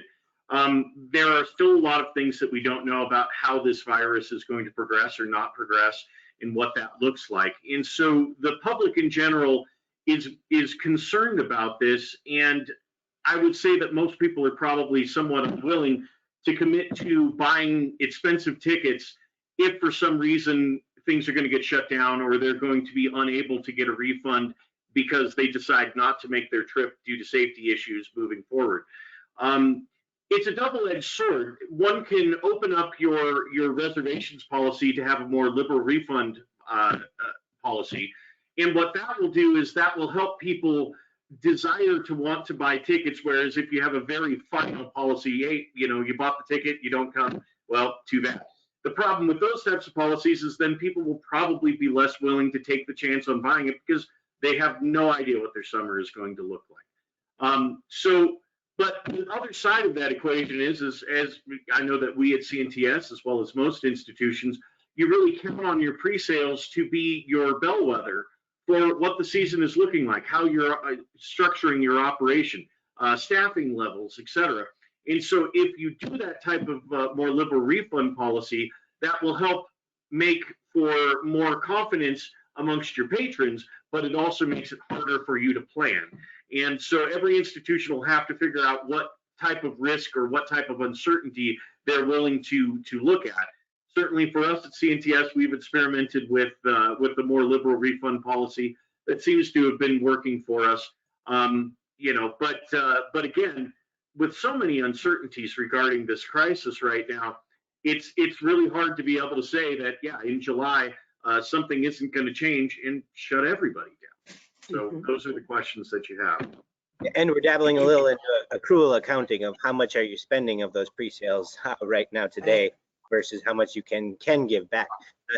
there are still a lot of things that we don't know about how this virus is going to progress or not progress, and what that looks like. And so the public in general is concerned about this, and I would say that most people are probably somewhat unwilling to commit to buying expensive tickets if for some reason things are going to get shut down or they're going to be unable to get a refund because they decide not to make their trip due to safety issues moving forward. It's a double-edged sword. One can open up your reservations policy to have a more liberal refund policy. And what that will do is that will help people desire to want to buy tickets, whereas if you have a very final policy, hey, you bought the ticket, you don't come, well, too bad. The problem with those types of policies is then people will probably be less willing to take the chance on buying it because they have no idea what their summer is going to look like. So But the other side of that equation is as I know that we at CNTS, as well as most institutions, you really count on your pre-sales to be your bellwether for what the season is looking like, how you're structuring your operation, staffing levels, et cetera. And so if you do that type of more liberal refund policy, that will help make for more confidence amongst your patrons, but it also makes it harder for you to plan. And so every institution will have to figure out what type of risk or what type of uncertainty they're willing to look at. Certainly for us at CNTS, we've experimented with the more liberal refund policy that seems to have been working for us. But again, with so many uncertainties regarding this crisis right now, it's really hard to be able to say that, yeah, in July, something isn't going to change and shut everybody down. So those are the questions that you have. And we're dabbling a little into accrual accounting of how much are you spending of those pre-sales right now today versus how much you can give back.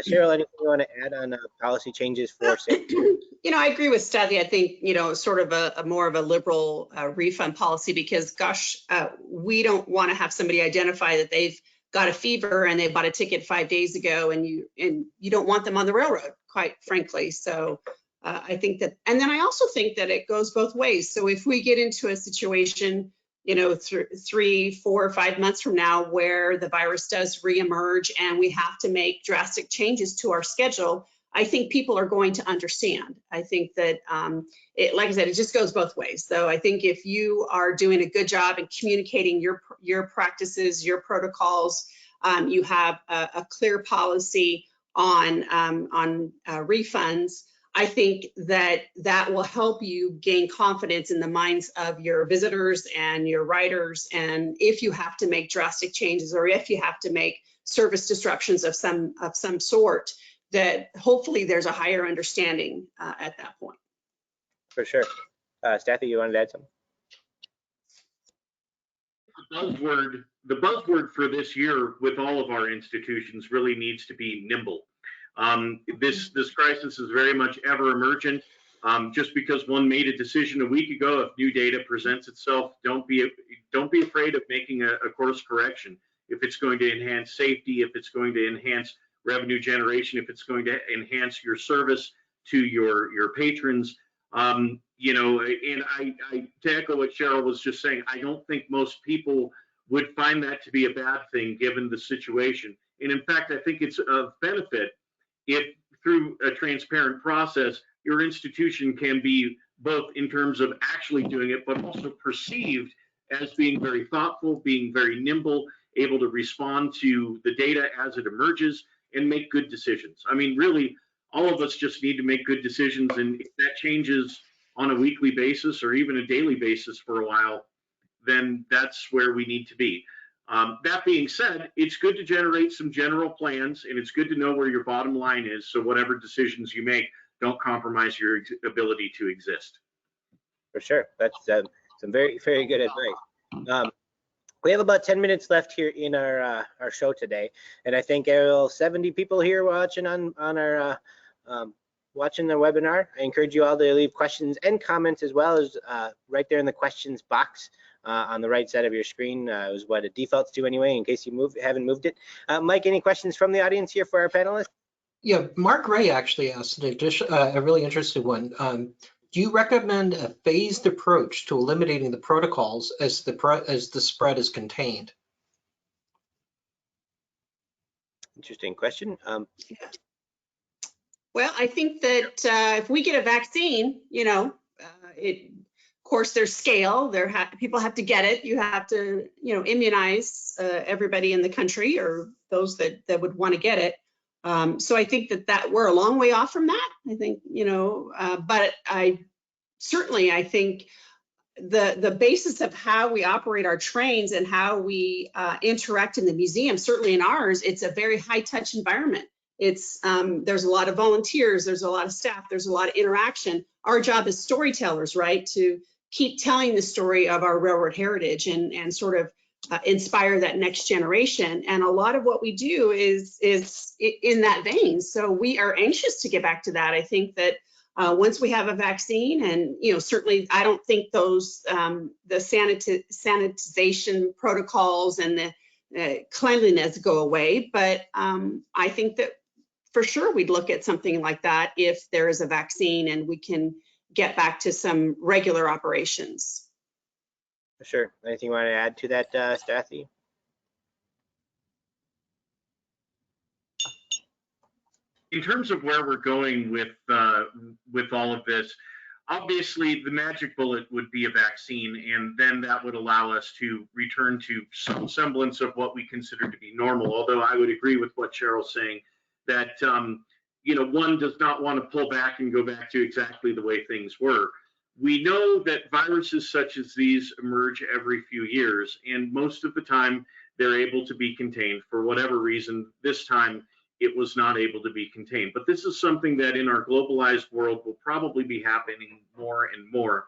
Cheryl, anything you want to add on policy changes for safety? I agree with Stathi. I think, sort of a more of a liberal refund policy because, gosh, we don't want to have somebody identify that they've got a fever and they bought a ticket 5 days ago and you don't want them on the railroad, quite frankly. So I think that, and then I also think that it goes both ways. So if we get into a situation, 3, 4, or 5 months from now where the virus does reemerge and we have to make drastic changes to our schedule, I think people are going to understand. I think that, like I said, it just goes both ways. So I think if you are doing a good job in communicating your practices, your protocols, you have a clear policy on refunds, I think that will help you gain confidence in the minds of your visitors and your riders. And if you have to make drastic changes or if you have to make service disruptions of some sort, that hopefully there's a higher understanding at that point. For sure. Stathi, you wanted to add something? The buzzword for this year with all of our institutions really needs to be nimble. This crisis is very much ever emergent. Just because one made a decision a week ago, if new data presents itself, don't be afraid of making a course correction. If it's going to enhance safety, if it's going to enhance revenue generation, if it's going to enhance your service to your patrons, and to echo what Cheryl was just saying, I don't think most people would find that to be a bad thing given the situation. And in fact, I think it's of benefit if through a transparent process, your institution can be both in terms of actually doing it, but also perceived as being very thoughtful, being very nimble, able to respond to the data as it emerges and make good decisions. I mean, really, all of us just need to make good decisions, and if that changes on a weekly basis or even a daily basis for a while, then that's where we need to be. That being said, it's good to generate some general plans, and it's good to know where your bottom line is, so whatever decisions you make don't compromise your ability to exist. For sure. That's some very, very good advice. We have about 10 minutes left here in our show today, and I think 70 people here watching on our watching the webinar. I encourage you all to leave questions and comments as well as right there in the questions box on the right side of your screen. Is what it defaults to anyway, in case you haven't moved it. Mike, any questions from the audience here for our panelists? Yeah, Mark Ray actually asked a really interesting one. Do you recommend a phased approach to eliminating the protocols as the spread is contained? Interesting question. Well, I think that if we get a vaccine, of course, there's scale. People have to get it. You have to, immunize everybody in the country or those that would want to get it. So I think that we're a long way off from that. I think, but I think the basis of how we operate our trains and how we interact in the museum, certainly in ours, it's a very high touch environment. It's there's a lot of volunteers, there's a lot of staff, there's a lot of interaction. Our job as storytellers, right, to keep telling the story of our railroad heritage and sort of inspire that next generation. And a lot of what we do is in that vein. So we are anxious to get back to that. I think that once we have a vaccine, and certainly I don't think those the sanitization protocols and the cleanliness go away, but I think that for sure we'd look at something like that if there is a vaccine and we can get back to some regular operations. Sure. Anything you want to add to that, Stathi? In terms of where we're going with all of this, obviously the magic bullet would be a vaccine, and then that would allow us to return to some semblance of what we consider to be normal. Although I would agree with what Cheryl's saying, that one does not want to pull back and go back to exactly the way things were. We know that viruses such as these emerge every few years, and most of the time they're able to be contained. For whatever reason, this time it was not able to be contained. But this is something that in our globalized world will probably be happening more and more.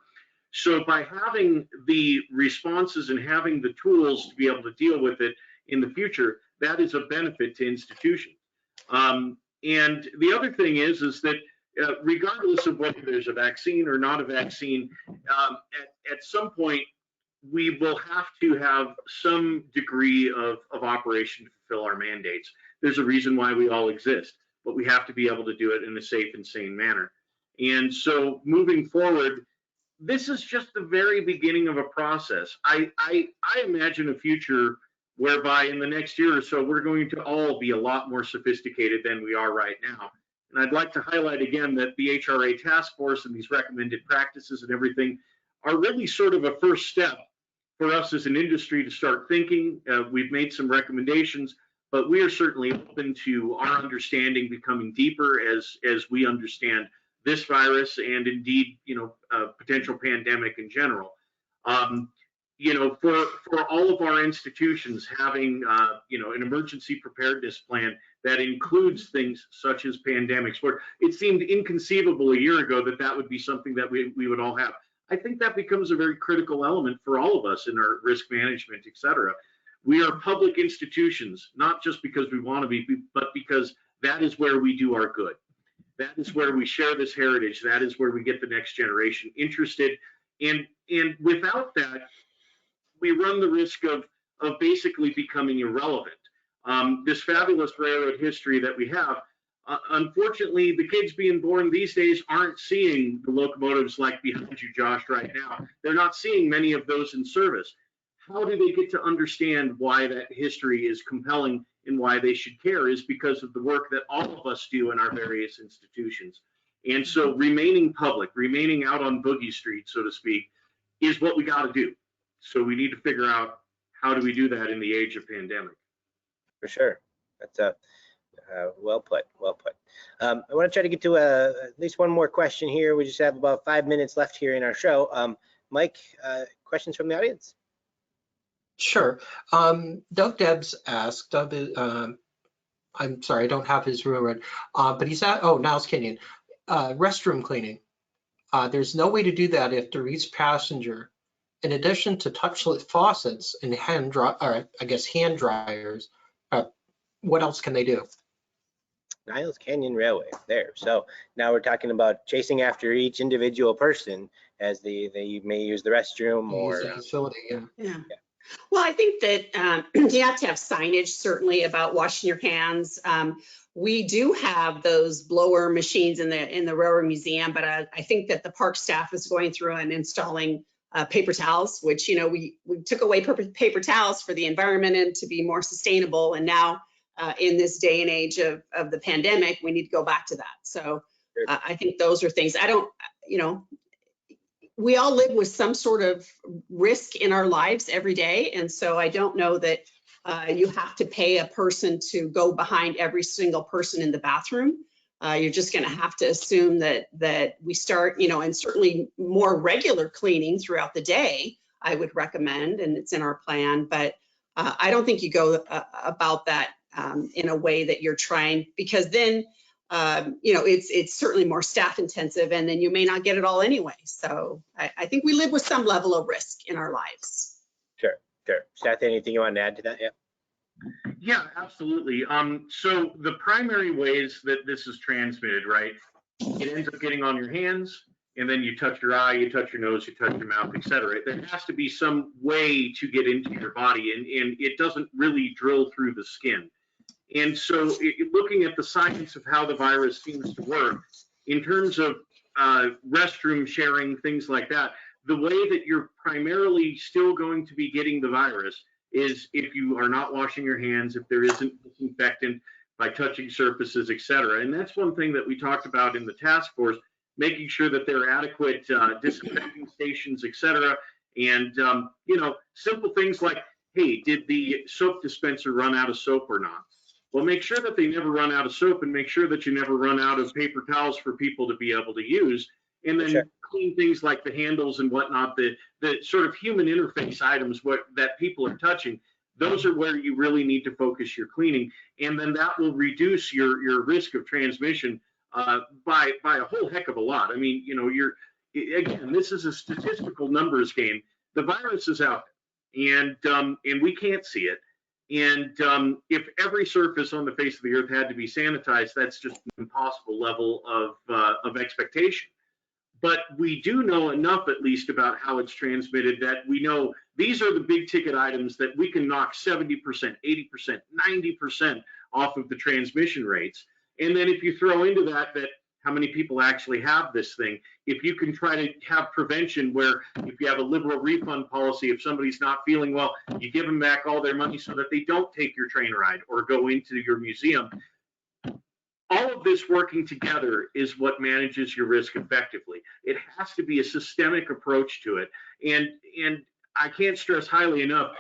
So by having the responses and having the tools to be able to deal with it in the future, that is a benefit to institutions. And the other thing is that regardless of whether there's a vaccine or not a vaccine, at some point we will have to have some degree of operation to fulfill our mandates. There's a reason why we all exist, but we have to be able to do it in a safe and sane manner. And so moving forward, this is just the very beginning of a process. I imagine a future whereby in the next year or so, we're going to all be a lot more sophisticated than we are right now. And I'd like to highlight again that the HRA task force and these recommended practices and everything are really sort of a first step for us as an industry to start thinking. We've made some recommendations, but we are certainly open to our understanding becoming deeper as we understand this virus and indeed, potential pandemic in general. For all of our institutions having, an emergency preparedness plan that includes things such as pandemics, where it seemed inconceivable a year ago that would be something that we would all have. I think that becomes a very critical element for all of us in our risk management, et cetera. We are public institutions, not just because we want to be, but because that is where we do our good. That is where we share this heritage. That is where we get the next generation interested. And without that, we run the risk of basically becoming irrelevant. This fabulous railroad history that we have, unfortunately, the kids being born these days aren't seeing the locomotives like behind you, Josh, right now. They're not seeing many of those in service. How do they get to understand why that history is compelling and why they should care is because of the work that all of us do in our various institutions. And so remaining public, remaining out on Boogie Street, so to speak, is what we got to do. So we need to figure out how do we do that in the age of pandemic. For sure. That's well put. Well put. I want to try to get to at least one more question here. We just have about 5 minutes left here in our show. Mike, questions from the audience? Sure. Doug Debs asked, Doug, I'm sorry, I don't have his real read, but he's at, Niles Kenyon, restroom cleaning. There's no way to do that if there is passenger. In addition to touchless faucets and hand dryers, what else can they do? Niles Canyon Railway, there. So now we're talking about chasing after each individual person as they may use the restroom or use the facility. Yeah. Well, I think that you have to have signage certainly about washing your hands. We do have those blower machines in the Railroad Museum, but I think that the park staff is going through and installing paper towels, which, we took away paper towels for the environment and to be more sustainable. And now in this day and age of the pandemic, we need to go back to that. So I think those are things we all live with some sort of risk in our lives every day. And so I don't know that you have to pay a person to go behind every single person in the bathroom. You're just going to have to assume that we start, and certainly more regular cleaning throughout the day, I would recommend, and it's in our plan. But I don't think you go about that in a way that you're trying, because then it's certainly more staff intensive, and then you may not get it all anyway. So I think we live with some level of risk in our lives. Sure. Stathi, anything you want to add to that? Yeah, absolutely. So the primary ways that this is transmitted, right, it ends up getting on your hands, and then you touch your eye, you touch your nose, you touch your mouth, etc. There has to be some way to get into your body, and it doesn't really drill through the skin. And so looking at the science of how the virus seems to work, in terms of restroom sharing, things like that, the way that you're primarily still going to be getting the virus is if you are not washing your hands, if there isn't disinfectant by touching surfaces, etc. And that's one thing that we talked about in the task force, making sure that there are adequate disinfecting stations, etc. And, you know, simple things like, hey, did the soap dispenser run out of soap or not? Well, make sure that they never run out of soap, and make sure that you never run out of paper towels for people to be able to use. And then clean things like the handles and whatnot, the sort of human interface items that people are touching. Those are where you really need to focus your cleaning. And then that will reduce your risk of transmission by a whole heck of a lot. I mean, you know, again, this is a statistical numbers game. The virus is out there, and we can't see it. And if every surface on the face of the earth had to be sanitized, that's just an impossible level of expectation. But we do know enough, at least, about how it's transmitted that we know these are the big ticket items that we can knock 70%, 80%, 90% off of the transmission rates. And then if you throw into that how many people actually have this thing, if you can try to have prevention where if you have a liberal refund policy, if somebody's not feeling well, you give them back all their money so that they don't take your train ride or go into your museum. All of this working together is what manages your risk effectively. It has to be a systemic approach to it. And I can't stress highly enough,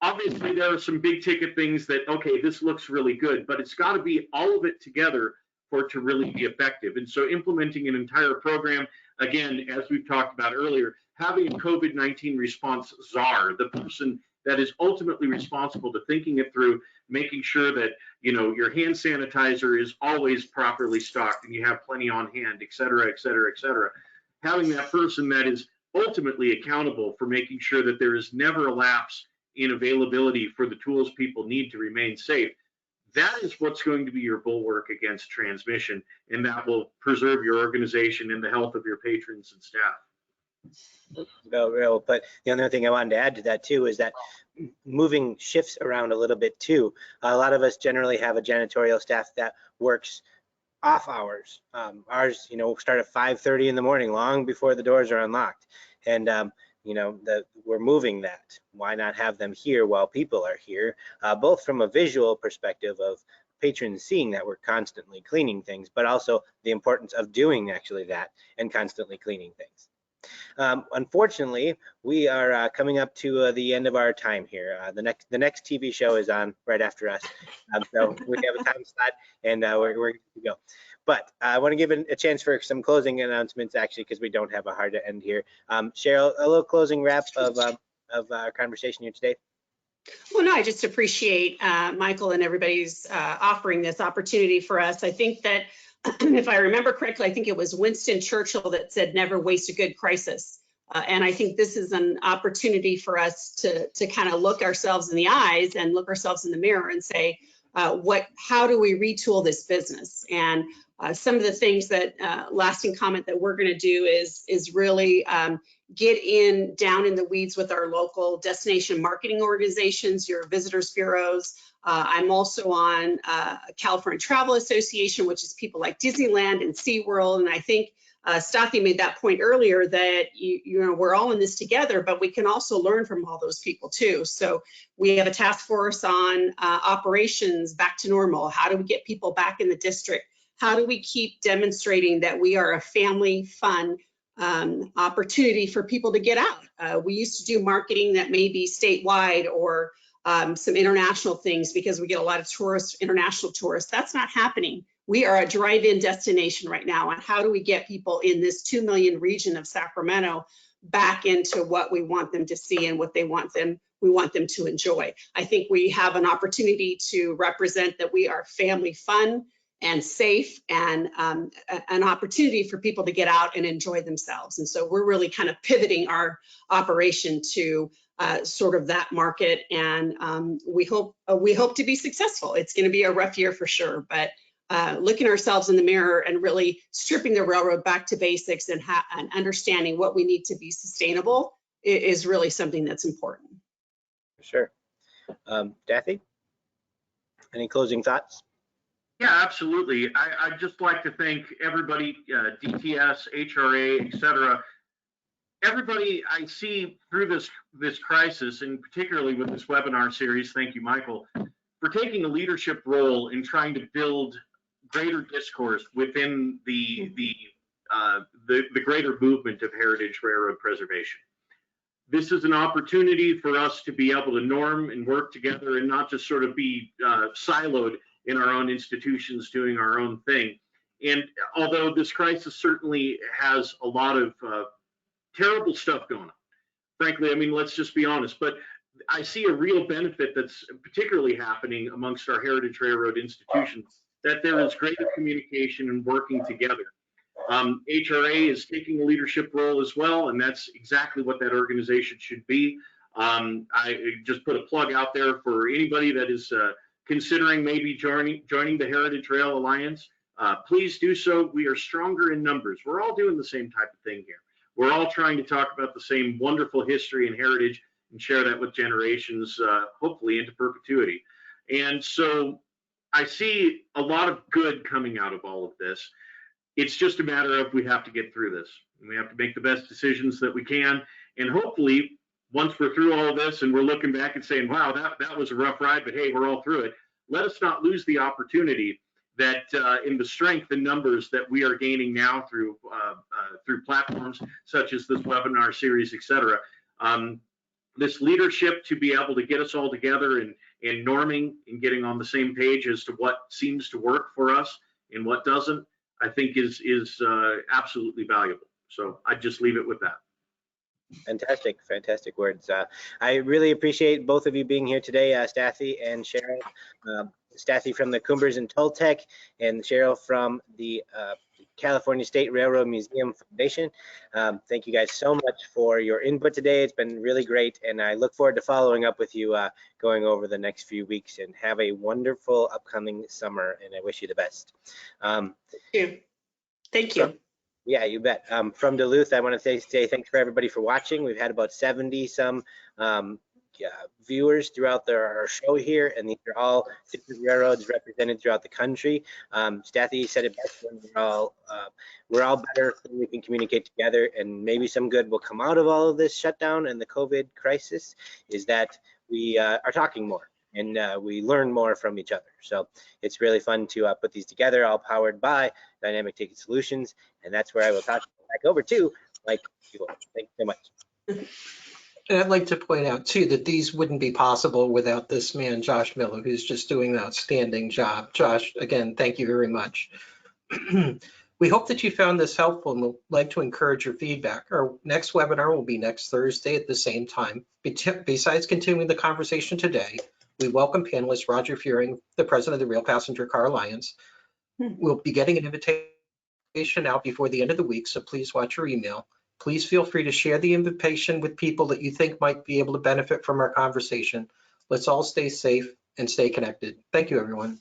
obviously there are some big ticket things that, okay, this looks really good, but it's got to be all of it together for it to really be effective. And so implementing an entire program, again, as we've talked about earlier, having a COVID-19 response czar, the person that is ultimately responsible to thinking it through, making sure that, you know, your hand sanitizer is always properly stocked and you have plenty on hand, et cetera, et cetera, et cetera. Having that person that is ultimately accountable for making sure that there is never a lapse in availability for the tools people need to remain safe. That is what's going to be your bulwark against transmission, and that will preserve your organization and the health of your patrons and staff. But the other thing I wanted to add to that too is that moving shifts around a little bit too. A lot of us generally have a janitorial staff that works off hours. Ours, you know, start at 5:30 in the morning, long before the doors are unlocked. And you know, we're moving that. Why not have them here while people are here? Both from a visual perspective of patrons seeing that we're constantly cleaning things, but also the importance of doing actually that and constantly cleaning things. Unfortunately, we are coming up to the end of our time here. The next TV show is on right after us, so we have a time slot, and we're good to go. But I want to give a chance for some closing announcements, actually, because we don't have a hard end here. Cheryl, a little closing wrap of our conversation here today. Well, no, I just appreciate Michael and everybody's offering this opportunity for us. I think that if I remember correctly, I think it was Winston Churchill that said, "Never waste a good crisis." And I think this is an opportunity for us to kind of look ourselves in the eyes and look ourselves in the mirror and say, how do we retool this business? And some of the things that lasting comment that we're going to do is really get down in the weeds with our local destination marketing organizations, your visitors bureaus. I'm also on California Travel Association, which is people like Disneyland and SeaWorld. And I think Stathi made that point earlier that you know we're all in this together, but we can also learn from all those people too. So we have a task force on operations back to normal. How do we get people back in the district? How do we keep demonstrating that we are a family fun opportunity for people to get out? We used to do marketing that may be statewide or some international things because we get a lot of tourists, international tourists. That's not happening. We are a drive-in destination right now. And how do we get people in this 2 million region of Sacramento back into what we want them to see and what we want them to enjoy? I think we have an opportunity to represent that we are family fun and safe and an opportunity for people to get out and enjoy themselves. And so we're really kind of pivoting our operation to sort of that market, and we hope to be successful. It's going to be a rough year for sure, but looking ourselves in the mirror and really stripping the railroad back to basics and understanding what we need to be sustainable is really something that's important. Sure. Stathi, any closing thoughts? Yeah, absolutely. I'd just like to thank everybody, DTS, HRA, et cetera. Everybody I see through this crisis, and particularly with this webinar series, thank you, Michael, for taking a leadership role in trying to build greater discourse within the greater movement of heritage railroad preservation. This is an opportunity for us to be able to norm and work together and not just sort of be siloed in our own institutions doing our own thing. And although this crisis certainly has a lot of terrible stuff going on, frankly, I mean, let's just be honest, but I see a real benefit that's particularly happening amongst our heritage railroad institutions, that there is greater communication and working together. HRA is taking a leadership role as well, and that's exactly what that organization should be. I just put a plug out there for anybody that is considering maybe joining the Heritage Rail Alliance. Please do so. We are stronger in numbers. We're all doing the same type of thing here. We're all trying to talk about the same wonderful history and heritage and share that with generations, hopefully into perpetuity. And so I see a lot of good coming out of all of this. It's just a matter of we have to get through this. And we have to make the best decisions that we can. And hopefully, once we're through all of this and we're looking back and saying, wow, that was a rough ride, but hey, we're all through it. Let us not lose the opportunity that in the strength and numbers that we are gaining now through platforms such as this webinar series, et cetera, this leadership to be able to get us all together and norming and getting on the same page as to what seems to work for us and what doesn't, I think is absolutely valuable. So I'd just leave it with that. Fantastic, fantastic words. I really appreciate both of you being here today, Stathi and Cheryl. Stathi from the Cumbres and Toltec, and Cheryl from the California State Railroad Museum Foundation. Thank you guys so much for your input today. It's been really great, and I look forward to following up with you going over the next few weeks. And have a wonderful upcoming summer, and I wish you the best. Thank you. Thank you. Yeah, you bet. From Duluth, I want to say thanks for everybody for watching. We've had about 70 some viewers throughout our show here, and these are all different railroads represented throughout the country. Stathi said it best, when we're all better when we can communicate together, and maybe some good will come out of all of this shutdown and the COVID crisis, is that we are talking more and we learn more from each other. So it's really fun to put these together, all powered by Dynamic Ticket Solutions, and that's where I will toss it back over to Mike. Thank you so much. And I'd like to point out too that these wouldn't be possible without this man, Josh Miller, who's just doing an outstanding job. Josh, again, thank you very much. We hope that you found this helpful and would like to encourage your feedback. Our next webinar will be next Thursday at the same time. Besides continuing the conversation today, we welcome panelist Roger Fearing, the president of the Rail Passenger Car Alliance. We'll be getting an invitation out before the end of the week, so please watch your email. Please feel free to share the invitation with people that you think might be able to benefit from our conversation. Let's all stay safe and stay connected. Thank you, everyone.